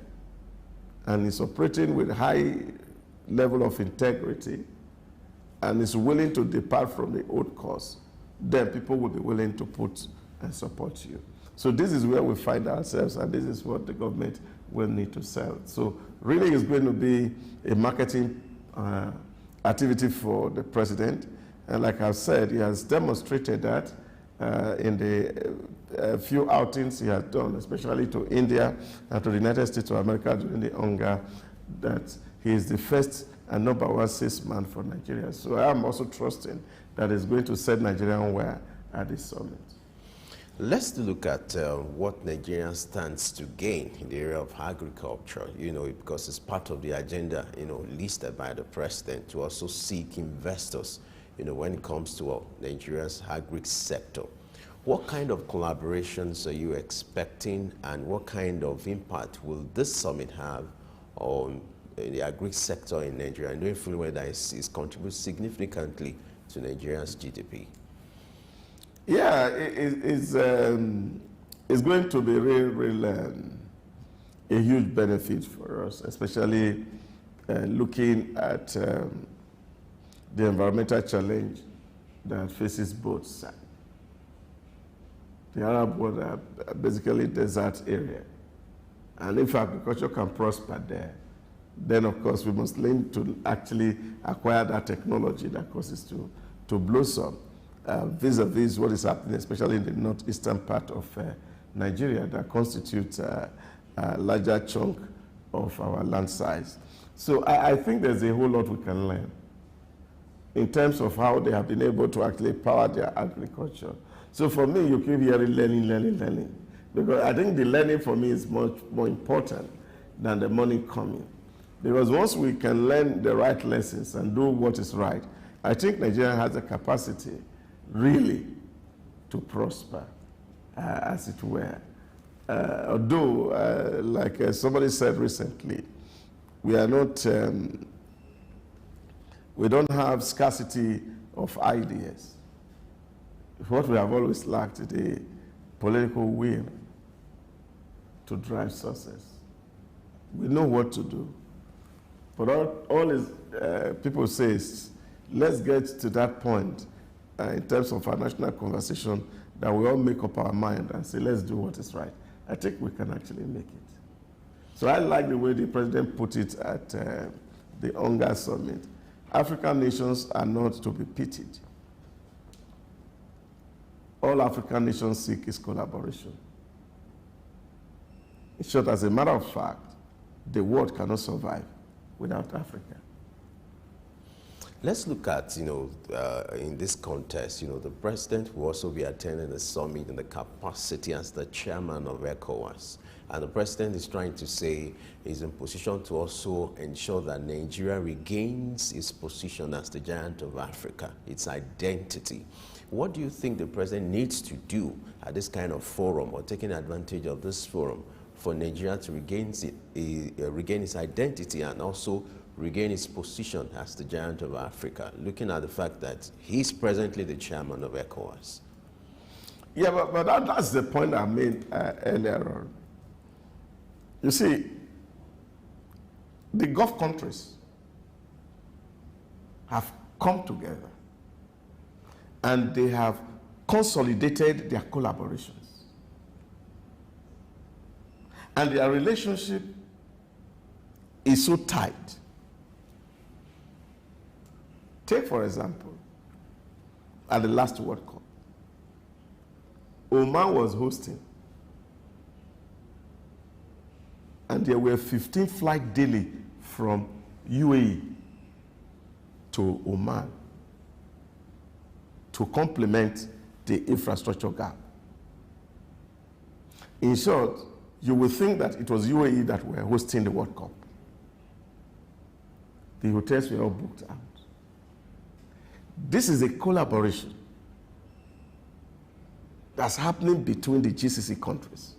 and is operating with high level of integrity and is willing to depart from the old course, then people will be willing to put and support you. So this is where we find ourselves, and this is what the government will need to sell. So really it's going to be a marketing activity for the president. And like I've said, he has demonstrated that in the few outings he has done, especially to India and to the United States of America during the UNGA, that he is the first and number one salesman for Nigeria. So I am also trusting that he's going to set Nigeria on where at this summit. Let's look at what Nigeria stands to gain in the area of agriculture, because it's part of the agenda, listed by the president to also seek investors, when it comes to Nigeria's agri sector. What kind of collaborations are you expecting, and what kind of impact will this summit have on the agri sector in Nigeria, knowing fully well that it contributes significantly to Nigeria's GDP? Yeah, it's going to be a huge benefit for us, especially looking at the environmental challenge that faces both sides. The Arab world are basically desert area. And if agriculture can prosper there, then of course we must learn to actually acquire that technology that causes to blossom. Vis-a-vis what is happening, especially in the northeastern part of Nigeria, that constitutes a larger chunk of our land size. So I think there's a whole lot we can learn in terms of how they have been able to actually power their agriculture. So for me, you keep hearing learning, because I think the learning for me is much more important than the money coming. Because once we can learn the right lessons and do what is right, I think Nigeria has the capacity really to prosper, as it were. Although, like somebody said recently, we are not, we don't have scarcity of ideas. What we have always lacked is the political will to drive success. We know what to do. But all is, people say is, let's get to that point in terms of our national conversation that we all make up our mind and say, let's do what is right. I think we can actually make it. So I like the way the president put it at the UNGA summit. African nations are not to be pitied. All African nations seek is collaboration. In short, as a matter of fact, the world cannot survive without Africa. Let's look at, in this context, the president will also be attending the summit in the capacity as the chairman of ECOWAS. And the president is trying to say he's in position to also ensure that Nigeria regains its position as the giant of Africa, its identity. What do you think the president needs to do at this kind of forum, or taking advantage of this forum, for Nigeria to regain its identity and also regain its position as the giant of Africa, looking at the fact that he's presently the chairman of ECOWAS? Yeah, but that's the point I made earlier on. You see, the Gulf countries have come together and they have consolidated their collaborations. And their relationship is so tight. Take, for example, at the last World Cup, Oman was hosting, and there were 15 flights daily from UAE to Oman to complement the infrastructure gap. In short, you would think that it was UAE that were hosting the World Cup. The hotels were all booked out. This is a collaboration that's happening between the GCC countries.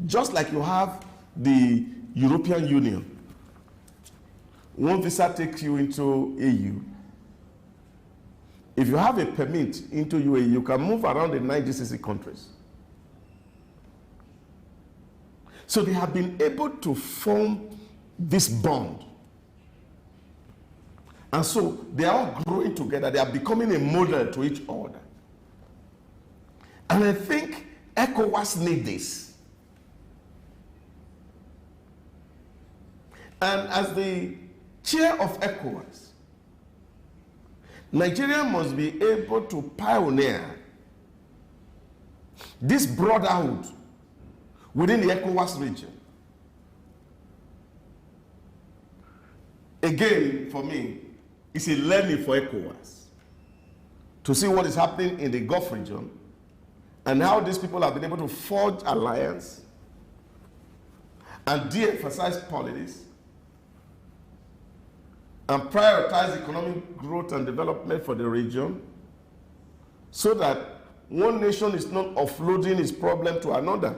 Just like you have the European Union. One visa takes you into EU. If you have a permit into UAE, you can move around the 9 GCC countries. So they have been able to form this bond. And so they are all growing together. They are becoming a model to each other. And I think ECOWAS need this. And as the chair of ECOWAS, Nigeria must be able to pioneer this brotherhood within the ECOWAS region. Again, for me, it's a learning for ECOWAS to see what is happening in the Gulf region and how these people have been able to forge alliance and de-emphasize politics and prioritize economic growth and development for the region so that one nation is not offloading its problem to another.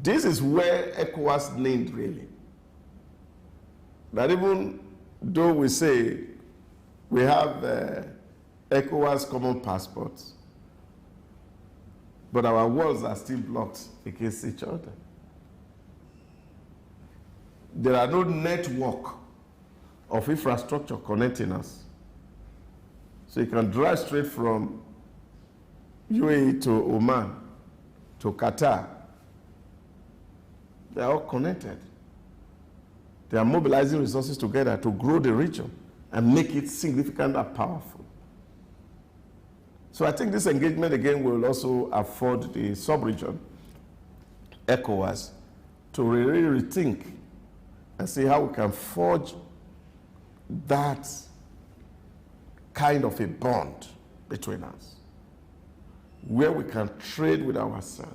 This is where ECOWAS named really. That even though we say we have ECOWAS common passports, but our worlds are still blocked against each other. There are no network of infrastructure connecting us. So you can drive straight from UAE to Oman to Qatar. They are all connected. They are mobilizing resources together to grow the region and make it significant and powerful. So I think this engagement again will also afford the sub-region, ECOWAS, to really rethink and see how we can forge that kind of a bond between us, where we can trade with ourselves,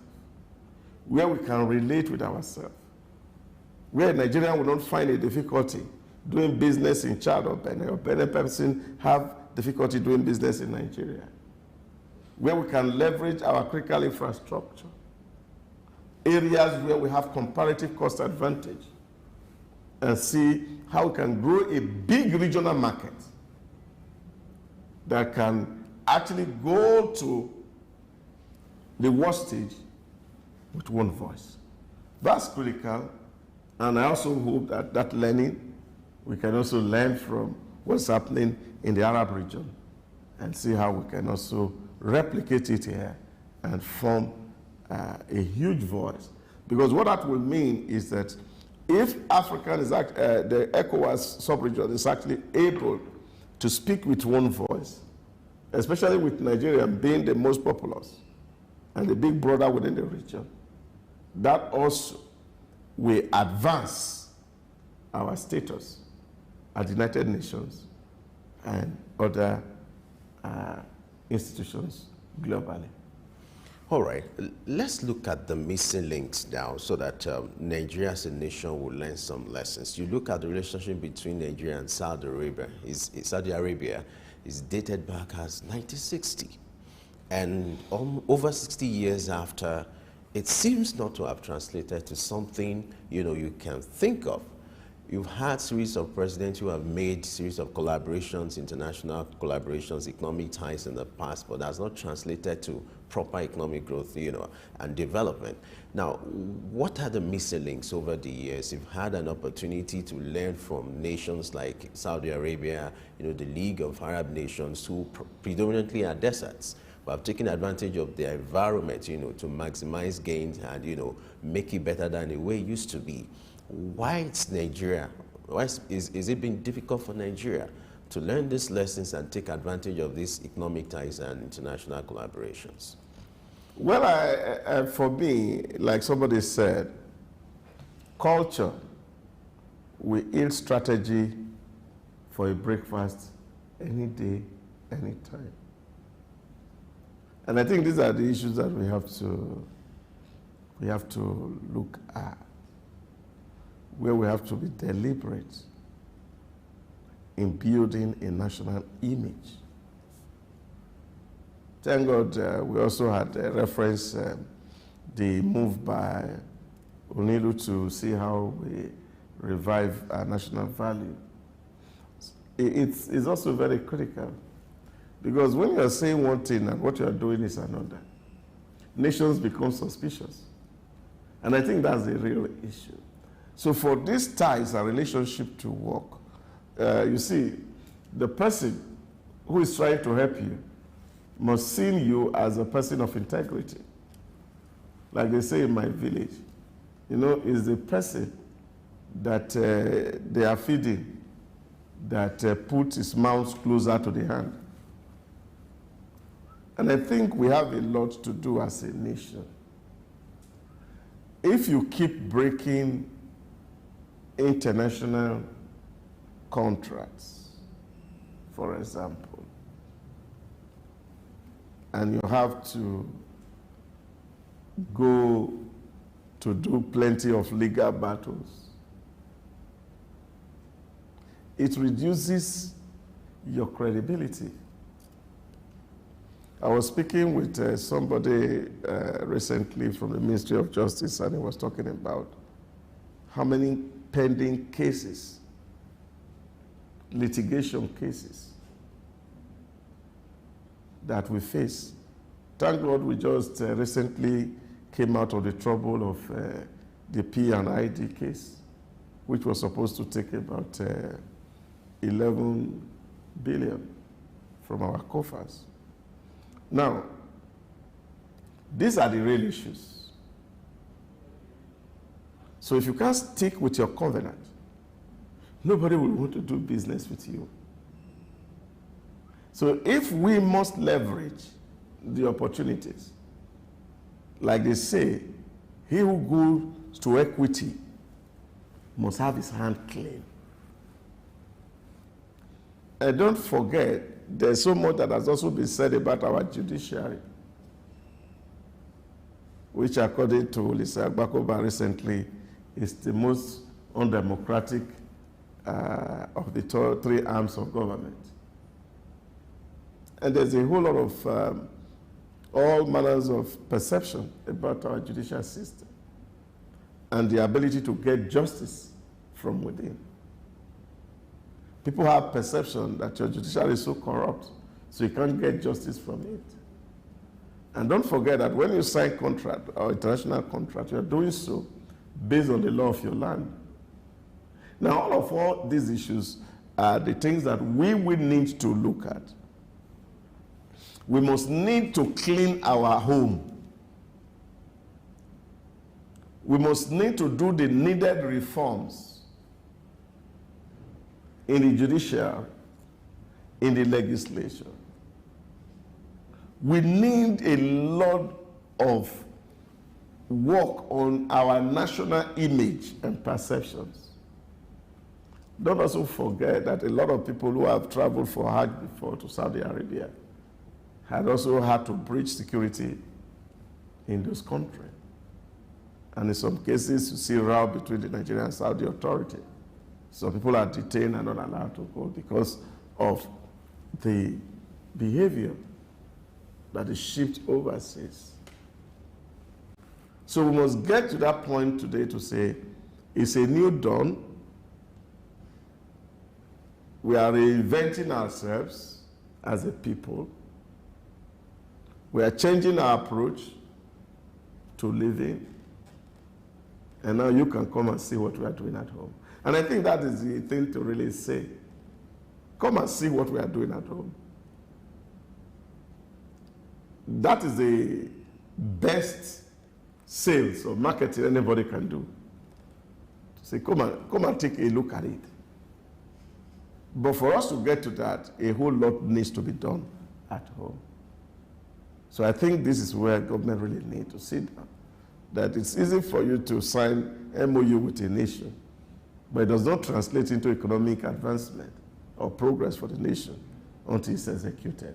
where we can relate with ourselves, where Nigerian will not find a difficulty doing business in Chad or Benin, or Benin person have difficulty doing business in Nigeria, where we can leverage our critical infrastructure, areas where we have comparative cost advantage, and see how we can grow a big regional market that can actually go to the world stage with one voice. That's critical, and I also hope that that learning, we can also learn from what's happening in the Arab region and see how we can also replicate it here and form a huge voice. Because what that will mean is that if Africa is the ECOWAS sub-region is actually able to speak with one voice, especially with Nigeria being the most populous and the big brother within the region, that also will advance our status at the United Nations and other institutions globally. All right, let's look at the missing links now so that Nigeria as a nation will learn some lessons. You look at the relationship between Nigeria and Saudi Arabia. Saudi Arabia is dated back as 1960. And over 60 years after, it seems not to have translated to something you can think of. You've had series of presidents who have made series of collaborations, international collaborations, economic ties in the past, but that's not translated to proper economic growth, and development. Now, what are the missing links over the years? You've had an opportunity to learn from nations like Saudi Arabia, the League of Arab Nations, who predominantly are deserts, but have taken advantage of their environment, to maximize gains and, make it better than the way it used to be. Why it's Nigeria? Why is it been difficult for Nigeria to learn these lessons and take advantage of these economic ties and international collaborations? Well, for me, like somebody said, culture will yield strategy for a breakfast any day, any time. And I think these are the issues that we have to look at, where we have to be deliberate in building a national image. Thank God we also had a reference the move by Onilu to see how we revive our national value. It's also very critical, because when you're saying one thing and what you're doing is another, nations become suspicious. And I think that's the real issue. So for these ties and relationship to work, you see, the person who is trying to help you must see you as a person of integrity. Like they say in my village, is the person that they are feeding that puts his mouth closer to the hand. And I think we have a lot to do as a nation. If you keep breaking international contracts, for example, and you have to go to do plenty of legal battles, it reduces your credibility. I was speaking with somebody recently from the Ministry of Justice, and he was talking about how many pending cases, litigation cases, that we face. Thank God we just recently came out of the trouble of the P&ID case, which was supposed to take about 11 billion from our coffers. Now, these are the real issues. So if you can't stick with your covenant, nobody will want to do business with you. So if we must leverage the opportunities, like they say, he who goes to equity must have his hand clean. And don't forget, there's so much that has also been said about our judiciary, which according to Lisa Agbakoba recently is the most undemocratic of the three arms of government. And there's a whole lot of all manners of perception about our judicial system and the ability to get justice from within. People have perception that your judiciary is so corrupt, so you can't get justice from it. And don't forget that when you sign contract or international contract, you're doing so based on the law of your land. Now, all these issues are the things that we will need to look at. We must need to clean our home. We must need to do the needed reforms in the judiciary, in the legislature. We need a lot of work on our national image and perceptions. Don't also forget that a lot of people who have traveled for Hajj before to Saudi Arabia had also had to breach security in those countries. And in some cases, you see row between the Nigerian and Saudi authority. Some people are detained and not allowed to go because of the behavior that is shipped overseas. So we must get to that point today to say, it's a new dawn. We are reinventing ourselves as a people. We are changing our approach to living. And now you can come and see what we are doing at home. And I think that is the thing to really say. Come and see what we are doing at home. That is the best sales or marketing anybody can do. To say, come and take a look at it. But for us to get to that, a whole lot needs to be done at home. So I think this is where government really needs to sit down. That it's easy for you to sign MOU with a nation, but it does not translate into economic advancement or progress for the nation until it's executed.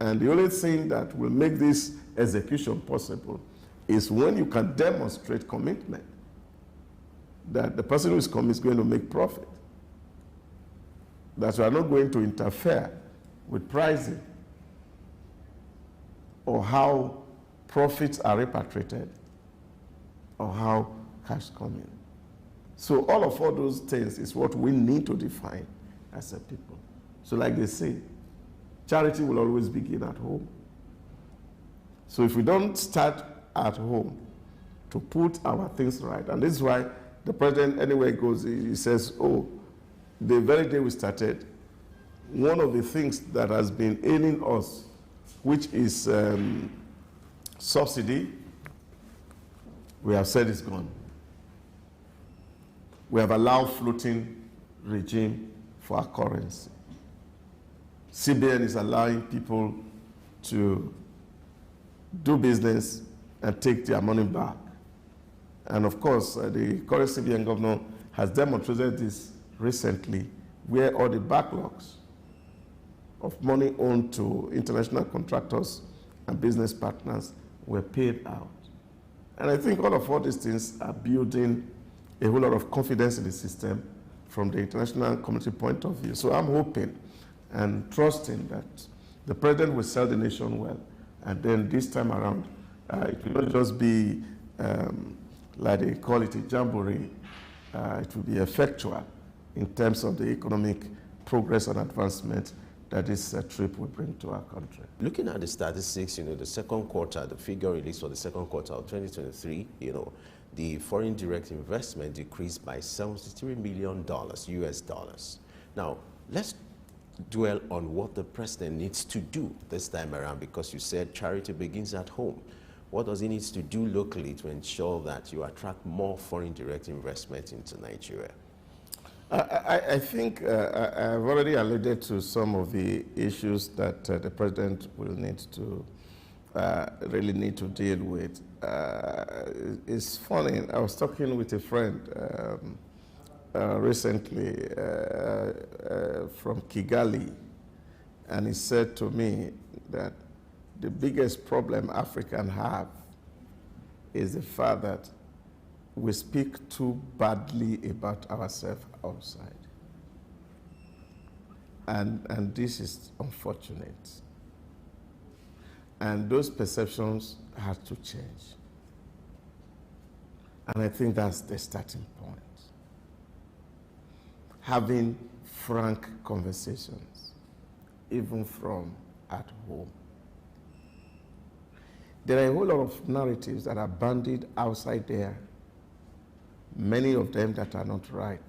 And the only thing that will make this execution possible is when you can demonstrate commitment that the person who is coming is going to make profit, that you are not going to interfere with pricing or how profits are repatriated or how cash comes in. So all those things is what we need to define as a people. So like they say, charity will always begin at home. So if we don't start at home to put our things right, and this is why the president, anywhere he goes, he says, oh, the very day we started, one of the things that has been ailing us, which is subsidy, we have said it's gone. We have allowed floating regime for our currency. CBN is allowing people to do business and take their money back. And of course, the current CBN governor has demonstrated this recently, where all the backlogs of money owed to international contractors and business partners were paid out. And I think all these things are building a whole lot of confidence in the system from the international community point of view. So I'm hoping and trusting that the president will sell the nation well. And then this time around, it will not just be, like they call it, a jamboree. It will be effectual in terms of the economic progress and advancement that this trip will bring to our country. Looking at the statistics, the second quarter, the figure released for the second quarter of 2023, the foreign direct investment decreased by $73 million US dollars. Now, let's dwell on what the president needs to do this time around, because you said charity begins at home. What does he need to do locally to ensure that you attract more foreign direct investment into Nigeria? I think I've already alluded to some of the issues that the president will need to really need to deal with. It's funny, I was talking with a friend recently from Kigali, and he said to me that the biggest problem Africans have is the fact that we speak too badly about ourselves outside. And this is unfortunate. And those perceptions have to change. And I think that's the starting point. Having frank conversations, even from at home. There are a whole lot of narratives that are bandied outside there, many of them that are not right.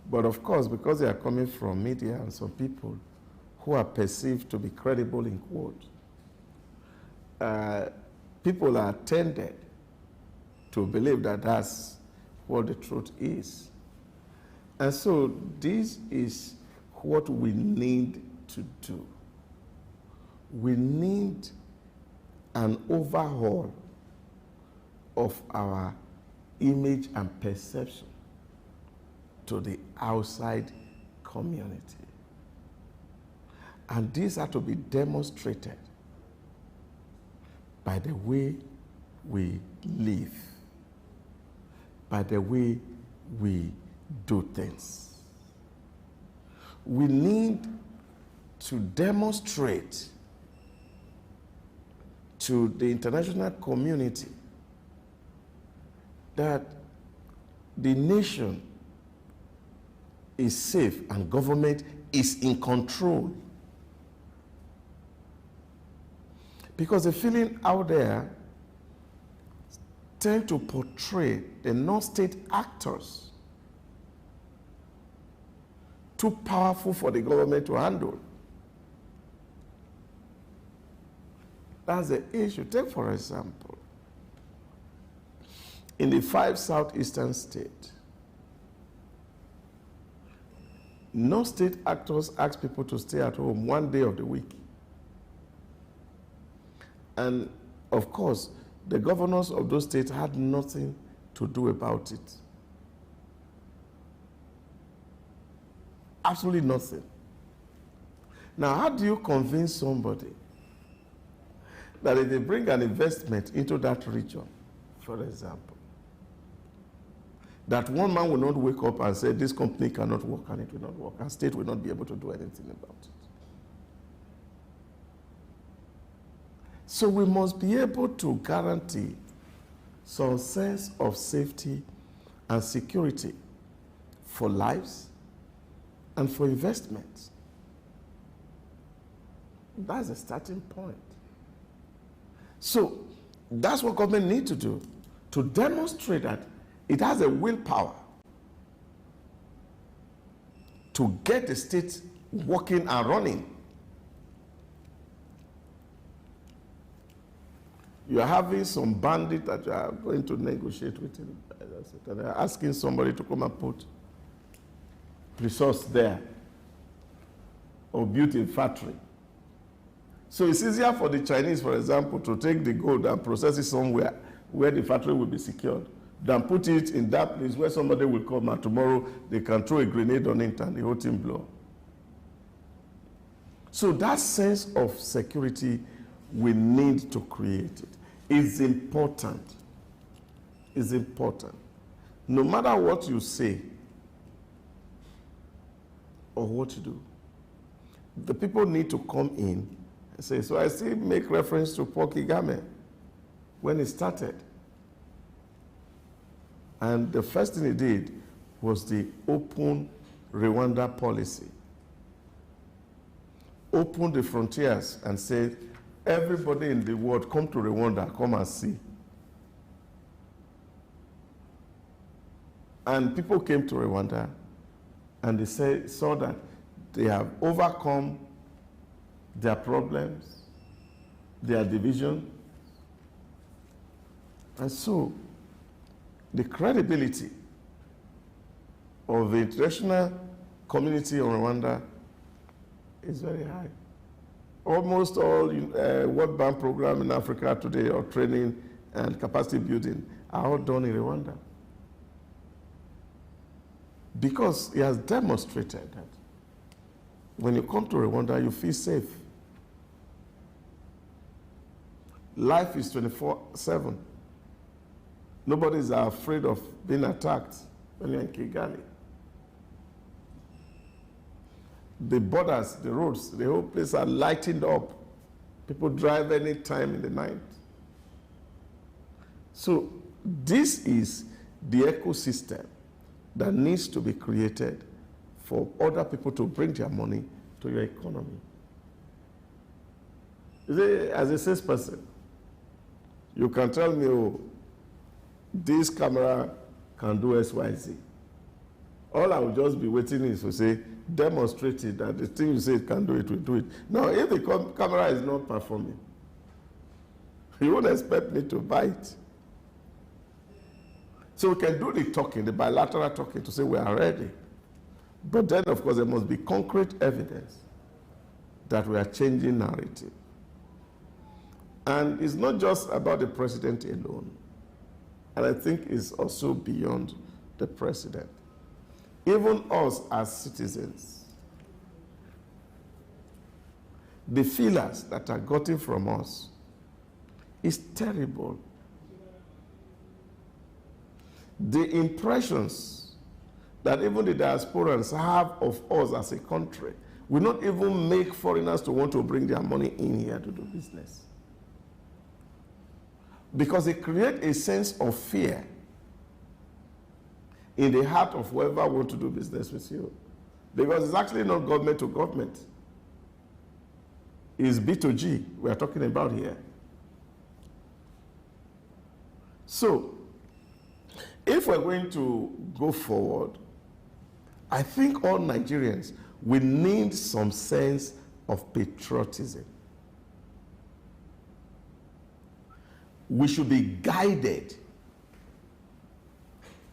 But of course, because they are coming from media and some people who are perceived to be credible in quote, people are tended to believe that that's what the truth is. And so this is what we need to do. We need an overhaul of our image and perception to the outside community. And these are to be demonstrated by the way we live, by the way we do things. We need to demonstrate to the international community that the nation is safe and government is in control. Because the feeling out there tend to portray the non-state actors too powerful for the government to handle. That's the issue. Take, for example, in the 5 southeastern states, non-state actors ask people to stay at home 1 day of the week. And of course, the governors of those states had nothing to do about it. Absolutely nothing. Now, how do you convince somebody that if they bring an investment into that region, for example, that one man will not wake up and say, this company cannot work and it will not work, and state will not be able to do anything about it? So we must be able to guarantee some sense of safety and security for lives and for investments. That's the starting point. So that's what government needs to do, to demonstrate that it has a willpower to get the state working and running. You are having some bandit that you are going to negotiate with him, and they are asking somebody to come and put resource there or build a factory. So it's easier for the Chinese, for example, to take the gold and process it somewhere where the factory will be secured than put it in that place where somebody will come and tomorrow they can throw a grenade on it and the whole thing blow. So that sense of security, we need to create it. It's important. It's important. No matter what you say or what you do, the people need to come in and say, so I still make reference to Paul Kagame when he started. And the first thing he did was the open Rwanda policy. Open the frontiers and said, everybody in the world come to Rwanda, come and see. And people came to Rwanda and they saw that they have overcome their problems, their division. And so the credibility of the international community on Rwanda is very high. Almost all World Bank program in Africa today, or training and capacity building, are all done in Rwanda. Because he has demonstrated that when you come to Rwanda, you feel safe. Life is 24/7. Nobody is afraid of being attacked when you're in Kigali. The borders, the roads, the whole place are lightened up. People drive any time in the night. So this is the ecosystem that needs to be created for other people to bring their money to your economy. As a salesperson, you can tell me, oh, this camera can do X, Y, Z. All I will just be waiting is to say, demonstrate it, that the thing you say it can do it, will do it. Now, if the camera is not performing, you won't expect me to buy it. So we can do the talking, the bilateral talking, to say we are ready. But then, of course, there must be concrete evidence that we are changing narrative. And it's not just about the president alone. and I think it's also beyond the president. Even us as citizens, the feelers that are gotten from us is terrible. The impressions that even the diasporans have of us as a country will not even make foreigners to want to bring their money in here to do business. Because it creates a sense of fear in the heart of whoever wants to do business with you. Because it's actually not government to government. It's B2G we are talking about here. So, if we're going to go forward, I think all Nigerians will need some sense of patriotism. We should be guided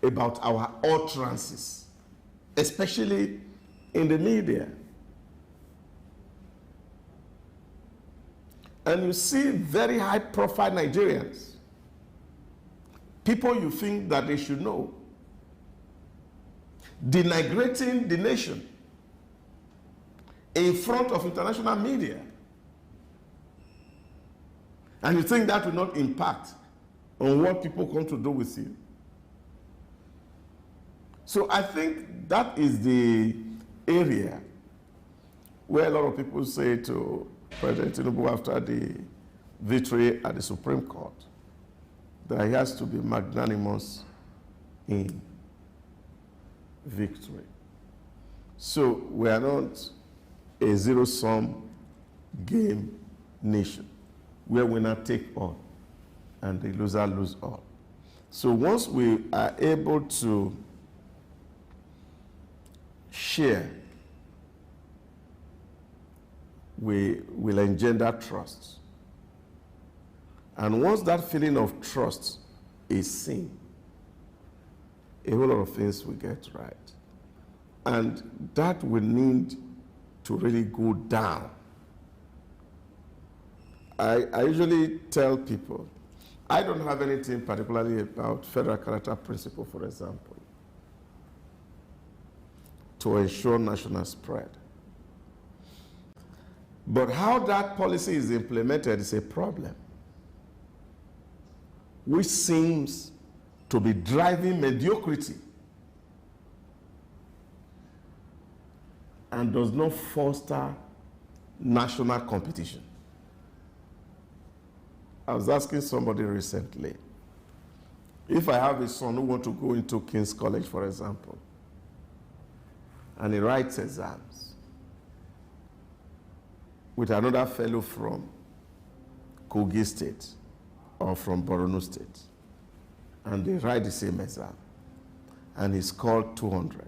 about our utterances, especially in the media. And you see very high-profile Nigerians, people you think that they should know, denigrating the nation in front of international media. And you think that will not impact on what people come to do with you. So I think that is the area where a lot of people say to President Tinubu after the victory at the Supreme Court that he has to be magnanimous in victory. So we are not a zero-sum game nation where winner take all and the loser lose all. So once we are able to share, we will engender trust. And once that feeling of trust is seen, a whole lot of things will get right. And that will need to really go down. I usually tell people, I don't have anything particularly about federal character principle, for example, to ensure national spread. But how that policy is implemented is a problem, which seems to be driving mediocrity and does not foster national competition. I was asking somebody recently, if I have a son who wants to go into King's College, for example, and he writes exams with another fellow from Kogi State or from Borno State, and they write the same exam, and he scored 200,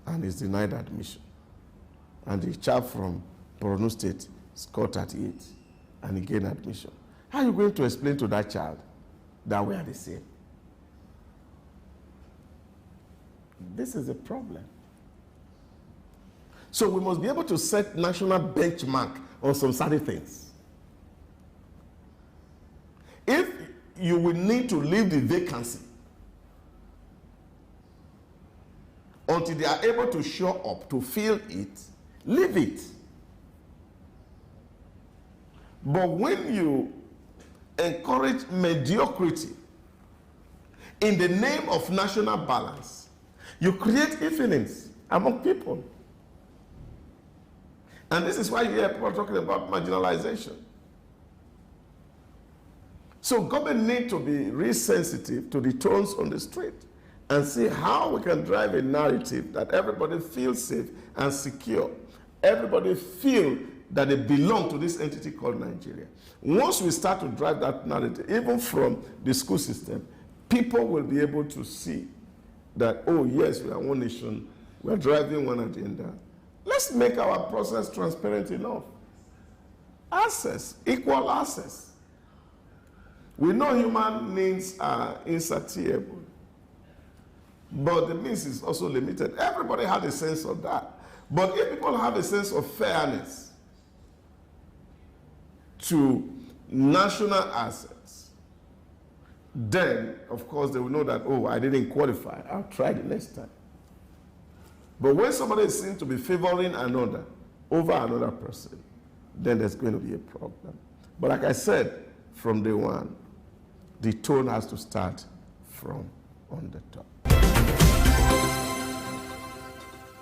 and he's denied admission. And the chap from Borno State scored 38, and he gained admission. How are you going to explain to that child that we are the same? This is a problem. So we must be able to set national benchmark on some certain things. If you will need to leave the vacancy until they are able to show up to fill it, leave it. But when you encourage mediocrity in the name of national balance, you create feelings among people. And this is why you hear people talking about marginalization. So government need to be really sensitive to the tones on the street and see how we can drive a narrative that everybody feels safe and secure. Everybody feel that they belong to this entity called Nigeria. Once we start to drive that narrative, even from the school system, people will be able to see that, oh yes, we are one nation, we are driving one agenda. Let's make our process transparent enough. Access, equal access. We know human needs are insatiable, but the means is also limited. Everybody has a sense of that. But if people have a sense of fairness to national assets, then, of course, they will know that, oh, I didn't qualify. I'll try the next time. But when somebody is seen to be favoring another over another person, then there's going to be a problem. But like I said, from day one, the tone has to start from on the top.